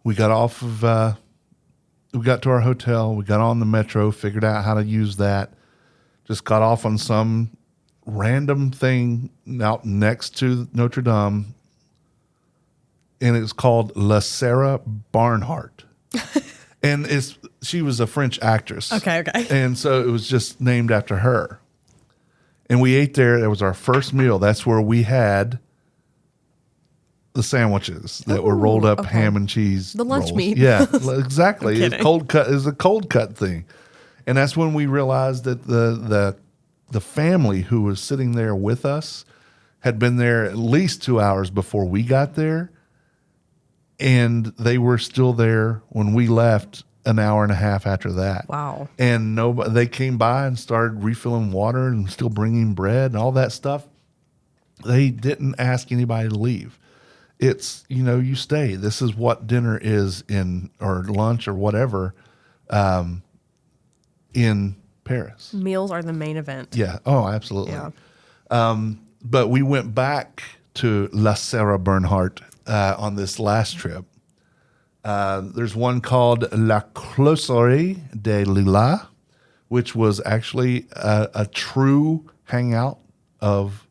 we got off of... we got to our hotel. We got on the metro, figured out how to use that. Just got off on some random thing out next to Notre Dame. And it's called La Sarah Barnhart. And she was a French actress. Okay. And so it was just named after her. And we ate there. That was our first meal. That's where we had the sandwiches that were rolled up ham and cheese. The lunch rolls. meat. Yeah, exactly. It's kidding. cold cut. It's a cold cut thing. And that's when we realized that the family who was sitting there with us had been there at least 2 hours before we got there. And they were still there when we left an hour and a half after that. Wow. And they came by and started refilling water and still bringing bread and all that stuff. They didn't ask anybody to leave. It's, you stay. This is what dinner is or lunch or whatever, in Paris. Meals are the main event. Yeah. Oh, absolutely. Yeah. But we went back to La Serra Bernhardt on this last trip. There's one called La Closerie de Lila, which was actually a true hangout of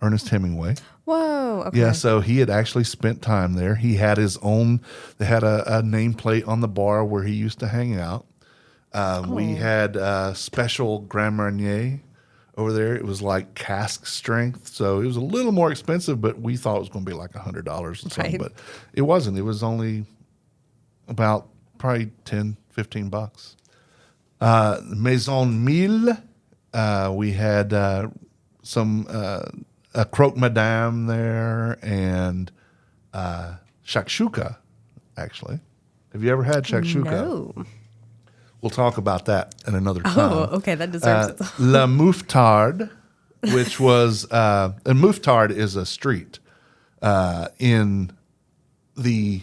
Ernest Hemingway. Whoa. Okay. Yeah, so he had actually spent time there. He had his own, they had a nameplate on the bar where he used to hang out. We had special Grand Marnier over there. It was like cask strength. So it was a little more expensive, but we thought it was going to be like $100 or something. Right. But it wasn't. It was only about probably 10, 15 bucks. Maison Mille, we had some a croque madame there and shakshuka, actually. Have you ever had shakshuka? No. We'll talk about that at another time. Oh, okay. That deserves it. La Mouffetard, which was, and Mouffetard is a street in the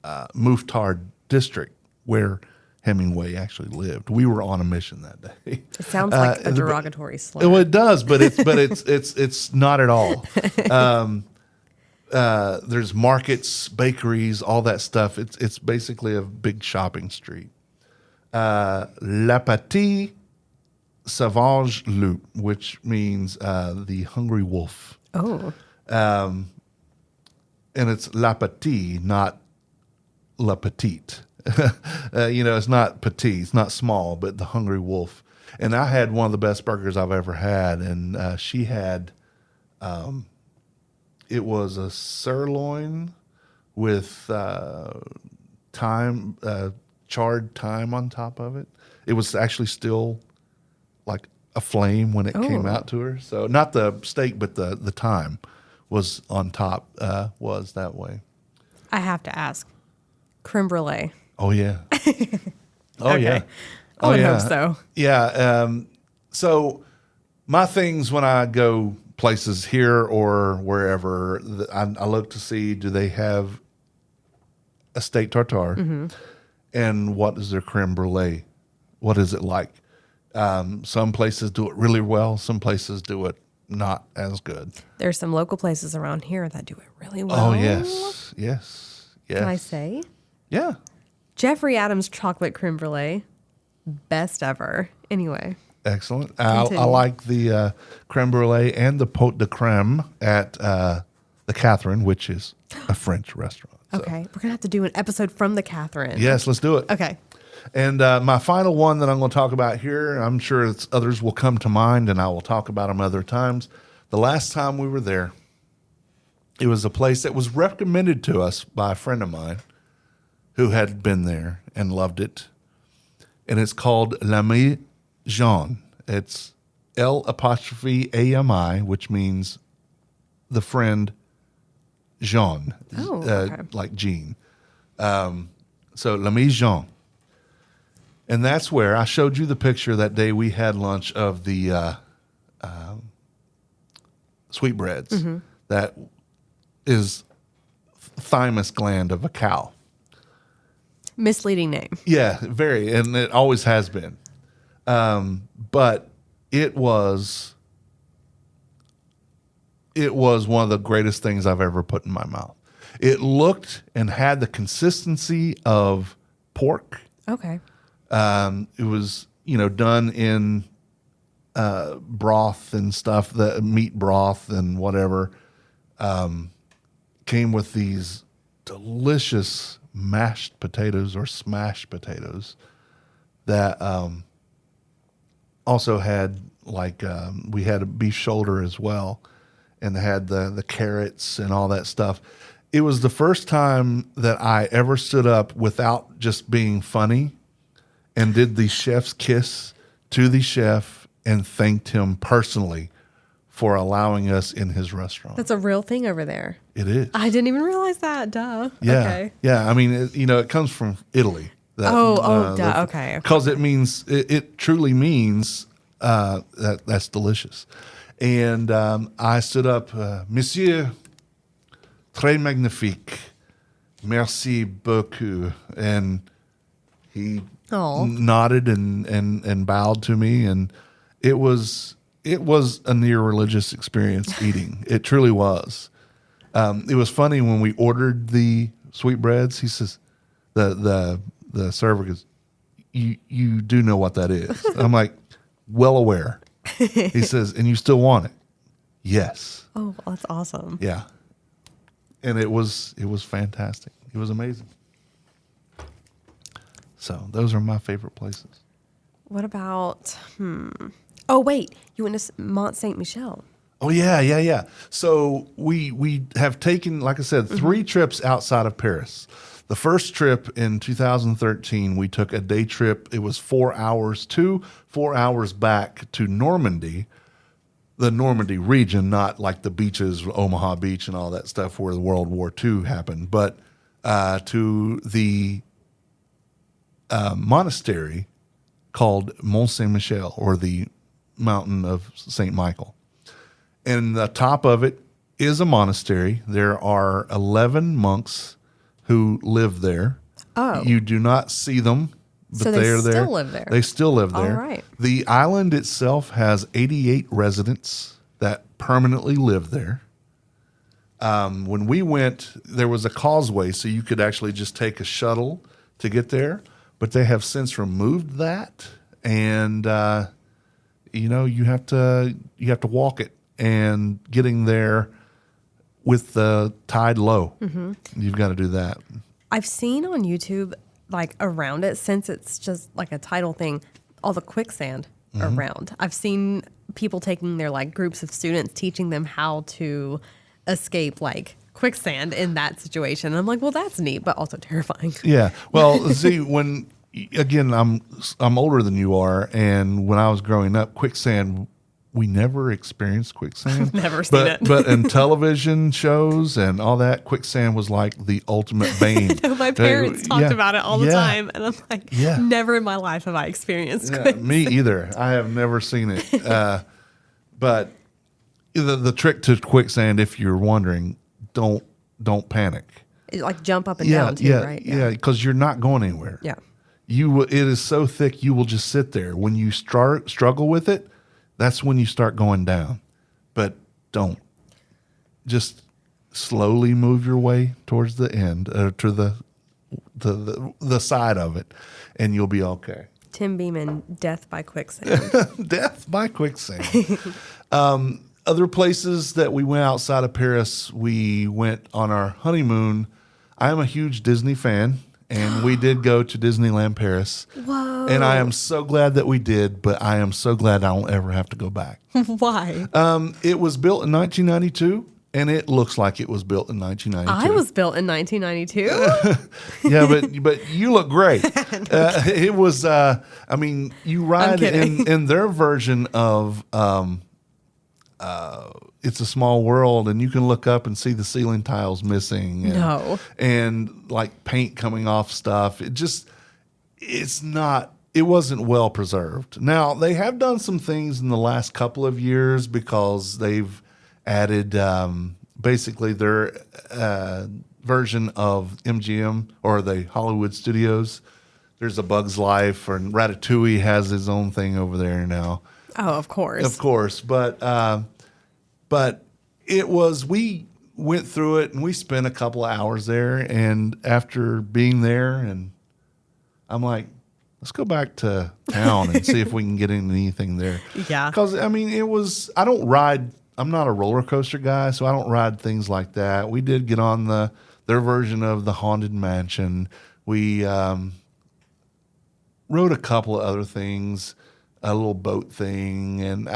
Mouffetard district where Hemingway actually lived. We were on a mission that day. It sounds like a derogatory slur. Well, it does, but it's not at all. There's markets, bakeries, all that stuff. It's basically a big shopping street. La Petite Sauvage Loup, which means the hungry wolf. Oh. And it's La Petite, not La Petite. It's not petite, it's not small, but the hungry wolf. And I had one of the best burgers I've ever had, and she had, it was a sirloin with thyme, charred thyme on top of it. It was actually still like a flame when it came out to her. So not the steak, but the thyme was on top, was that way. I have to ask. Creme brulee. Oh, yeah. Oh, Okay. yeah. I would hope so. Yeah. So my things when I go places here or wherever, I look to see, do they have a steak tartare? Mm-hmm. And what is their creme brulee? What is it like? Some places do it really well. Some places do it not as good. There's some local places around here that do it really well. Oh, yes. Yes. Yes. Can I say? Yeah. Jeffrey Adams chocolate creme brulee. Best ever. Anyway. Excellent. I Continue. like the creme brulee and the pot de creme at the Catherine, which is a French restaurant. So. Okay. We're going to have to do an episode from the Catherine. Yes, let's do it. Okay. And my final one that I'm going to talk about here, I'm sure others will come to mind, and I will talk about them other times. The last time we were there, it was a place that was recommended to us by a friend of mine who had been there and loved it. And it's called L'Ami Jean. It's L'Ami, which means the friend Jean, Oh, okay. like Jean. So L'Ami Jean. And that's where I showed you the picture that day we had lunch of the sweetbreads. Mm-hmm. That is thymus gland of a cow. Misleading name. Yeah, very, and it always has been. But it was one of the greatest things I've ever put in my mouth. It looked and had the consistency of pork. Okay. It was, done in broth and stuff, the meat broth and whatever. Came with these delicious mashed potatoes or smashed potatoes that also had we had a beef shoulder as well, and had the carrots and all that stuff. It was the first time that I ever stood up without just being funny and did the chef's kiss to the chef and thanked him personally for allowing us in his restaurant. That's a real thing over there. It is. I didn't even realize that. Duh. Yeah. Okay. Yeah. I mean, it comes from Italy. Duh. Okay. Because it truly means that's delicious. And I stood up, Monsieur, très magnifique, merci beaucoup. And he Oh. nodded and bowed to me. And it was a near religious experience eating. It truly was. It was funny when we ordered the sweetbreads. He says, the server goes, you do know what that is. I'm like, well aware. He says, and you still want it? Yes. Oh, that's awesome. Yeah. And it was fantastic. It was amazing. So those are my favorite places. What about, Oh, wait. You went to Mont Saint Michel. Oh yeah. So we have taken, like I said, 3 trips outside of Paris. The first trip in 2013, we took a day trip. It was 4 hours 4 hours back to Normandy, the Normandy region, not like the beaches, Omaha Beach and all that stuff where the World War II happened, but to the monastery called Mont Saint Michel, or the Mountain of Saint Michael. And the top of it is a monastery. There are 11 monks who live there. Oh. You do not see them, but So they they're there. still live there. They still live there. All right. The island itself has 88 residents that permanently live there. When we went, there was a causeway, so you could actually just take a shuttle to get there. But they have since removed that, and you have to walk it. And getting there with the tide low, you've got to do that. I've seen on YouTube, like around it, since it's just like a tidal thing, all the quicksand around. I've seen people taking their like groups of students, teaching them how to escape like quicksand in that situation. And I'm like, well, that's neat, but also terrifying. Yeah. Well, see, again, I'm older than you are, and when I was growing up, quicksand. We never experienced quicksand. Never seen it. But in television shows and all that, quicksand was like the ultimate bane. My parents talked about it all the time, and I'm like, never in my life have I experienced quicksand. Me either. I have never seen it. But the trick to quicksand, if you're wondering, don't panic. Like jump up and down too, right? Yeah, because you're not going anywhere. Yeah. It is so thick, you will just sit there. When you struggle with it, that's when you start going down. But don't. Just slowly move your way towards the end, to the side of it, and you'll be okay. Tim Beeman, Death by Quicksand. Death by quicksand. Other places that we went outside of Paris, we went on our honeymoon. I am a huge Disney fan, and we did go to Disneyland Paris. Whoa. And I am so glad that we did, but I am so glad I don't ever have to go back. Why? It was built in 1992, and it looks like it was built in 1992. I was built in 1992. Yeah, but you look great. It was, you ride in their version of It's a Small World, and you can look up and see the ceiling tiles missing. And like paint coming off stuff. It wasn't well preserved. Now, they have done some things in the last couple of years because they've added basically their version of MGM or the Hollywood Studios. There's a Bug's Life, and Ratatouille has his own thing over there now. Oh, of course. Of course. But we went through it, and we spent a couple of hours there. And after being there, and I'm like, let's go back to town and see if we can get into anything there. Yeah. Because, I'm not a roller coaster guy, so I don't ride things like that. We did get on their version of the Haunted Mansion. We rode a couple of other things, a little boat thing, and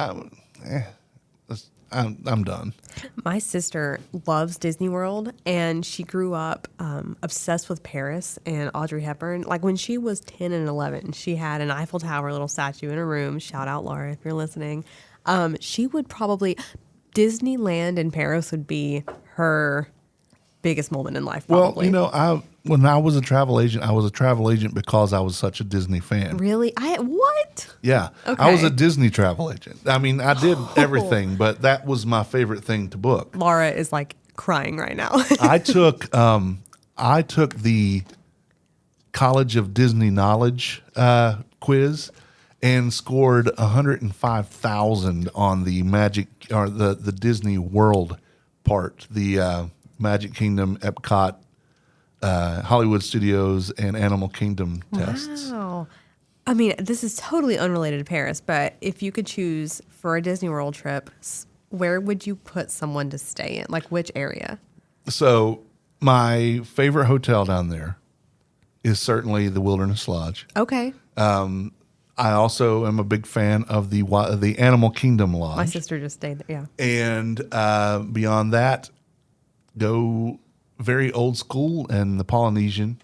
I'm done. My sister loves Disney World, and she grew up obsessed with Paris and Audrey Hepburn. Like when she was 10 and 11, she had an Eiffel Tower little statue in her room. Shout out, Laura, if you're listening. She would probably, Disneyland in Paris would be her biggest moment in life, Well, probably. when I was a travel agent, I was a travel agent because I was such a Disney fan. Really? What? Yeah. I was a Okay. Disney travel agent. I mean, I did everything, but that was my favorite thing to book. Laura is like crying right now. I took the College of Disney Knowledge quiz and scored 105,000 on the Magic or the Disney World part, the Magic Kingdom, Epcot, Hollywood Studios, and Animal Kingdom tests. Wow. I mean, this is totally unrelated to Paris, but if you could choose for a Disney World trip, where would you put someone to stay in? Like which area? So my favorite hotel down there is certainly the Wilderness Lodge. Okay. I also am a big fan of the Animal Kingdom Lodge. My sister just stayed there. Yeah. And beyond that, go very old school and the Polynesian.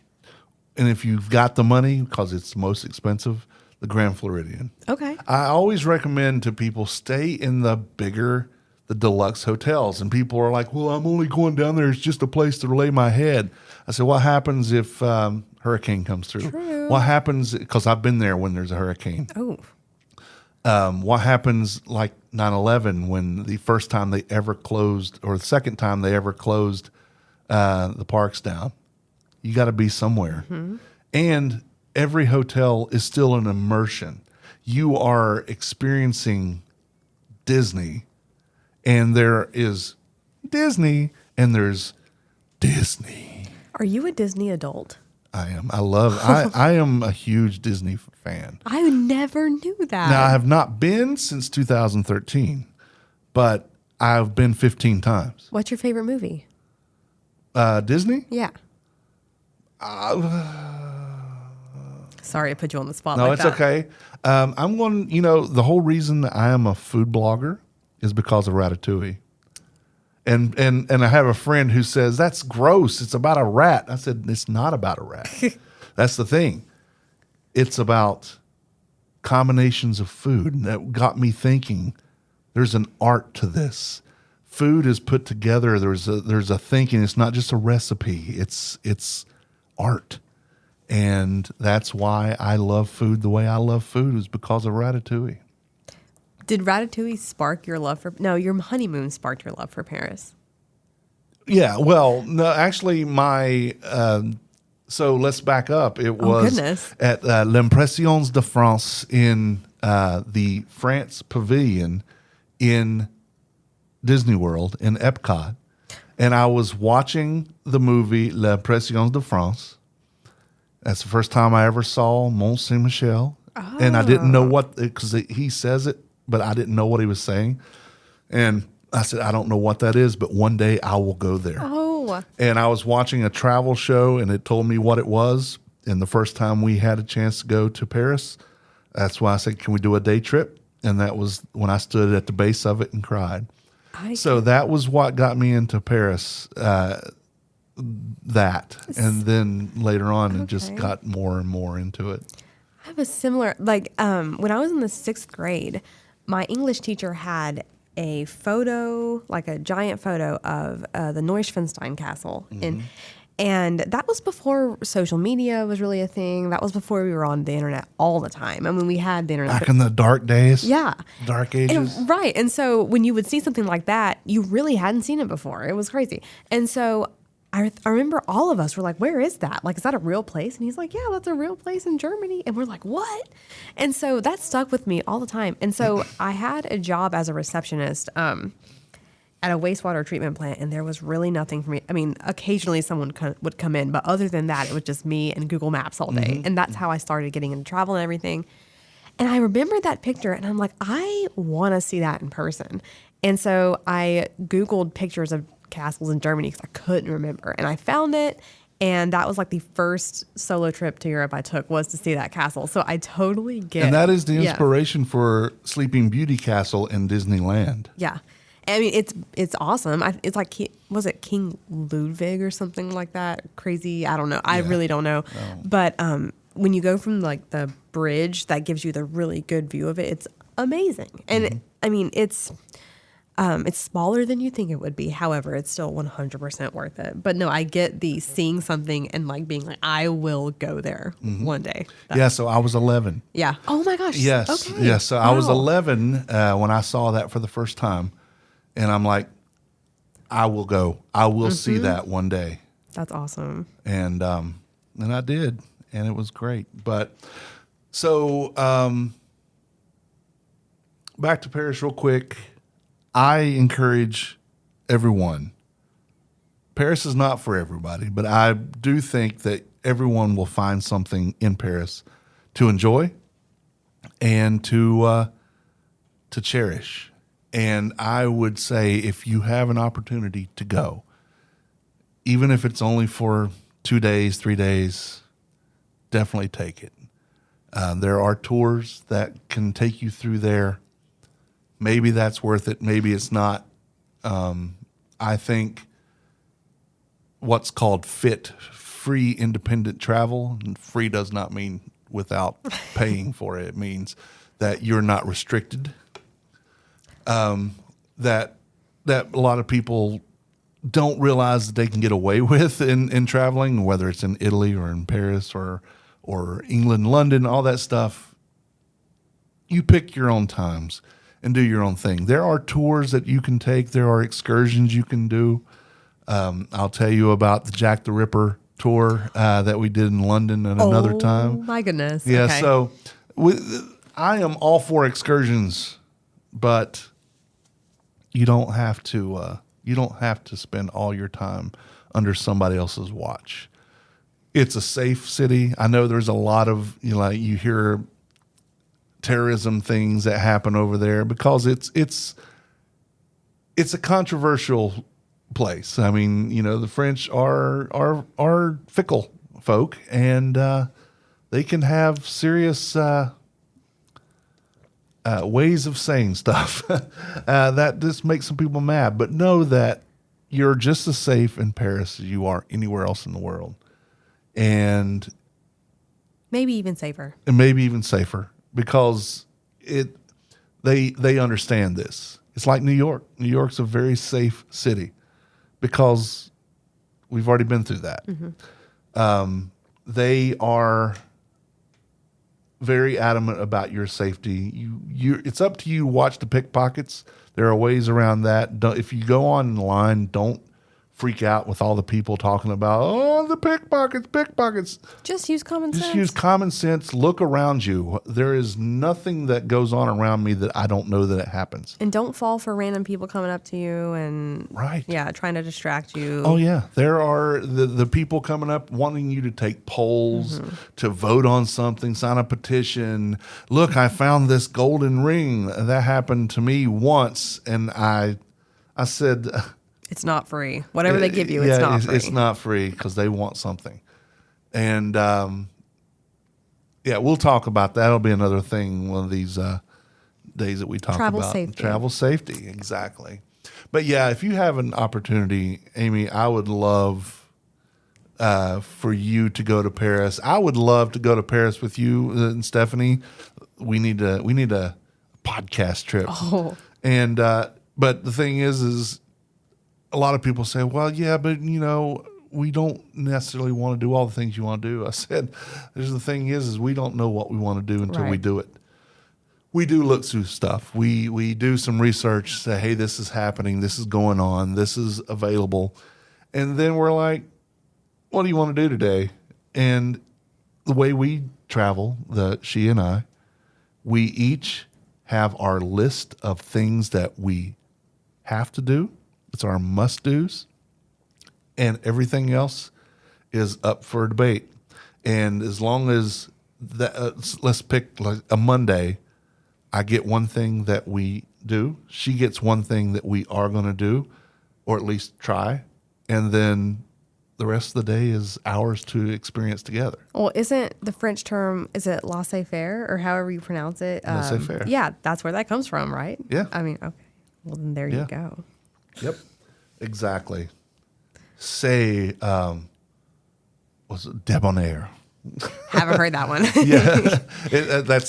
And if you've got the money, because it's the most expensive, the Grand Floridian. Okay. I always recommend to people stay in the deluxe hotels. And people are like, well, I'm only going down there. It's just a place to lay my head. I said, what happens if hurricane comes through? True. What happens, because I've been there when there's a hurricane. Oh. What happens like 9/11 when the first time they ever closed, or the second time they ever closed the parks down? You got to be somewhere. Mm-hmm. And every hotel is still an immersion. You are experiencing Disney, and there is Disney, and there's Disney. Are you a Disney adult? I am. I am a huge Disney fan. I never knew that. Now, I have not been since 2013, but I've been 15 times. What's your favorite movie? Disney? Yeah. Sorry, I put you on the spot. No, like it's that. okay. I'm going, the whole reason I am a food blogger is because of Ratatouille. And I have a friend who says, that's gross. It's about a rat. I said, it's not about a rat. That's the thing. It's about combinations of food. And that got me thinking, there's an art to this. Food is put together. There's a thinking. It's not just a recipe. It's art. And that's why I love food the way I love food, is because of Ratatouille. Did Ratatouille spark your love for... No, your honeymoon sparked your love for Paris. Yeah, well, no, actually, so let's back up. It was at L'Impressions de France in the France Pavilion in Disney World in Epcot. And I was watching the movie L'Impressions de France. That's the first time I ever saw Mont Saint-Michel. Oh. And I didn't know what, because he says it, but I didn't know what he was saying. And I said, I don't know what that is, but one day I will go there. Oh. And I was watching a travel show, and it told me what it was. And the first time we had a chance to go to Paris, that's why I said, can we do a day trip? And that was when I stood at the base of it and cried. So that was what got me into Paris, and then later on, it just got more and more into it. I have a similar, when I was in the 6th grade, my English teacher had a photo, like a giant photo of the Neuschwanstein Castle. Mm-hmm. And that was before social media was really a thing. That was before we were on the internet all the time. I mean, we had the internet. Back in the dark days? Yeah. Dark ages? Right. And so when you would see something like that, you really hadn't seen it before. It was crazy. And so I remember all of us were like, where is that? Like, is that a real place? And he's like, yeah, that's a real place in Germany. And we're like, what? And so that stuck with me all the time. And so I had a job as a receptionist at a wastewater treatment plant, and there was really nothing for me. I mean, occasionally someone would come in, but other than that, it was just me and Google Maps all day. Mm-hmm. And that's how I started getting into travel and everything. And I remember that picture, and I'm like, I want to see that in person. And so I Googled pictures of castles in Germany because I couldn't remember. And I found it, and that was like the first solo trip to Europe I took, was to see that castle. So I totally get it. And that is the inspiration for Sleeping Beauty Castle in Disneyland. Yeah. I mean, it's awesome. It's like, was it King Ludwig or something like that? Crazy. I don't know. I really don't know. No. But when you go from like the bridge that gives you the really good view of it, it's amazing. And I mean, It's smaller than you think it would be. However, it's still 100% worth it. But no, I get the seeing something and like being like, I will go there one day. Yeah, so I was 11. Yeah. Oh my gosh. Yes. Okay. Yes. So I was Wow. 11 when I saw that for the first time. And I'm like, I will go. I will see that one day. That's awesome. And I did. And it was great. But so back to Paris real quick. I encourage everyone. Paris is not for everybody, but I do think that everyone will find something in Paris to enjoy and to cherish. And I would say if you have an opportunity to go, even if it's only for 2 days, 3 days, definitely take it. There are tours that can take you through there. Maybe that's worth it. Maybe it's not. I think what's called free independent travel, and free does not mean without paying for it. It means that you're not restricted. That a lot of people don't realize that they can get away with in traveling, whether it's in Italy or in Paris or England, London, all that stuff. You pick your own times and do your own thing. There are tours that you can take. There are excursions you can do. I'll tell you about the Jack the Ripper tour that we did in London at another time. Oh my goodness. Yeah, Okay. so I am all for excursions, but you don't have to. You don't have to spend all your time under somebody else's watch. It's a safe city. I know there's a lot of you hear terrorism things that happen over there because it's a controversial place. I mean, the French are fickle folk, and they can have serious ways of saying stuff that just makes some people mad. But know that you're just as safe in Paris as you are anywhere else in the world, and Maybe even safer. maybe even safer because they understand this. It's like New York. New York's a very safe city because we've already been through that. They are very adamant about your safety. It's up to you to watch the pickpockets. There are ways around that. If you go online, don't freak out with all the people talking about, the pickpockets. Just use common sense. Just use common sense. Look around you. There is nothing that goes on around me that I don't know that it happens. And don't fall for random people coming up to you and Right. trying to distract you. Oh yeah, there are the people coming up wanting you to take polls, to vote on something, sign a petition. Look, I found this golden ring. That happened to me once, and I said, It's not free. Whatever they give you, it's not free. It's not free because they want something. And we'll talk about that. That'll be another thing one of these days that we talk Travel about. safety. Travel safety, exactly. But yeah, if you have an opportunity, Amy, I would love for you to go to Paris. I would love to go to Paris with you and Stephanie. We need a podcast trip. Oh. And but the thing is a lot of people say, well, yeah, but we don't necessarily want to do all the things you want to do. I said, the thing is we don't know what we want to do until we Right. do it. We do look through stuff. We do some research, say, hey, this is happening, this is going on, this is available. And then we're like, what do you want to do today? And the way we travel, she and I, we each have our list of things that we have to do. It's our must-dos. And everything else is up for debate. And as long as that, let's pick like a Monday, I get one thing that we do. She gets one thing that we are going to do, or at least try. And then the rest of the day is ours to experience together. Well, isn't the French term, is it laissez-faire or however you pronounce it? Laissez-faire. Yeah, that's where that comes from, right? Yeah. I mean, okay. Well, then there Yeah. you go. Yep, exactly. Say, was it debonair? Haven't heard that one.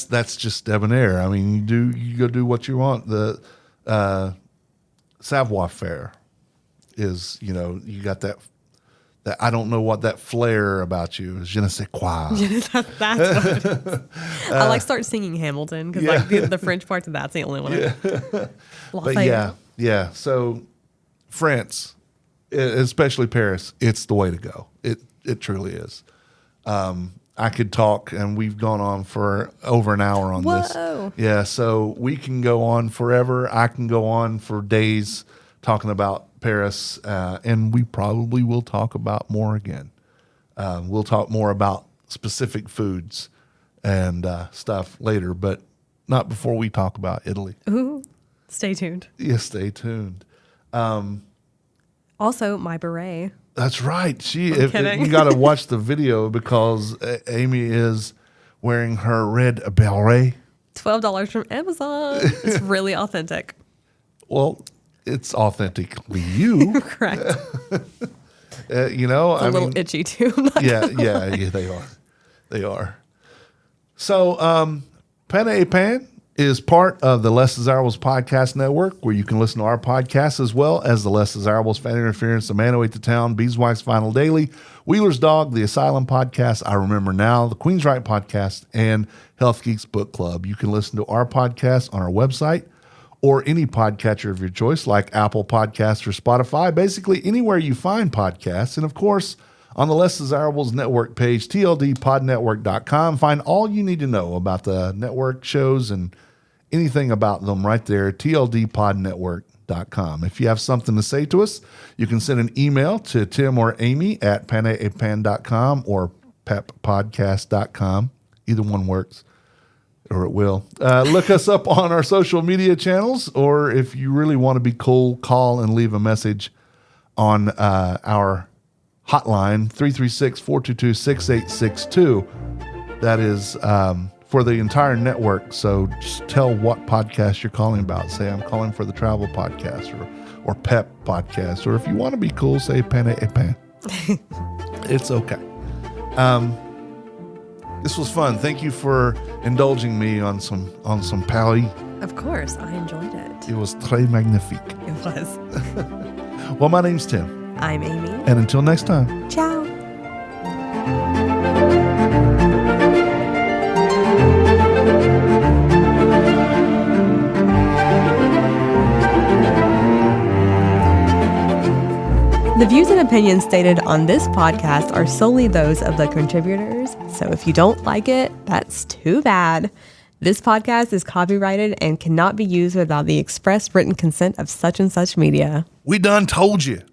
That's just debonair. I mean, you go do what you want. savoir faire is, you got that I don't know what that flair about you is. Je ne sais quoi. That's what it is. I like start singing Hamilton because like the French parts of that's the only one. Yeah. But yeah. So France, especially Paris, it's the way to go. It truly is. I could talk, and we've gone on for over an hour on this. Yeah, so we can go on forever. I can go on for days talking about Paris, and we probably will talk about more again. We'll talk more about specific foods and stuff later, but not before we talk about Italy. Ooh, stay tuned. Yeah, stay tuned. Also, my beret. That's right. You got to watch the video because Amy is wearing her red beret. $12 from Amazon. It's really authentic. Well, it's authentically you. Correct. A little itchy too. Yeah, they are. So, Pan A Pan is part of the Less Desirables Podcast Network, where you can listen to our podcast as well as the Less Desirables, Fan Interference, The Man Who Ate the Town, Beeswax Final Daily, Wheeler's Dog, The Asylum Podcast, I Remember Now, The Queen's Right Podcast, and Health Geeks Book Club. You can listen to our podcast on our website or any podcatcher of your choice, like Apple Podcasts or Spotify, basically anywhere you find podcasts. And of course, on the Less Desirables Network page, tldpodnetwork.com, find all you need to know about the network shows and anything about them right there, tldpodnetwork.com. If you have something to say to us, you can send an email to Tim or Amy at panapan.com or peppodcast.com. Either one works, or it will. Look us up on our social media channels, or if you really want to be cool, call and leave a message on our hotline, 336-422-6862. That is for the entire network. So just tell what podcast you're calling about. Say, I'm calling for the travel podcast or pep podcast. Or if you want to be cool, say pan a pan. It's okay. This was fun. Thank you for indulging me on some Paris. Of course, I enjoyed it. It was très magnifique. It was. Well, my name's Tim. I'm Amy. And until next time. Ciao. The views and opinions stated on this podcast are solely those of the contributors, so if you don't like it, that's too bad. This podcast is copyrighted and cannot be used without the express written consent of such and such media. We done told you.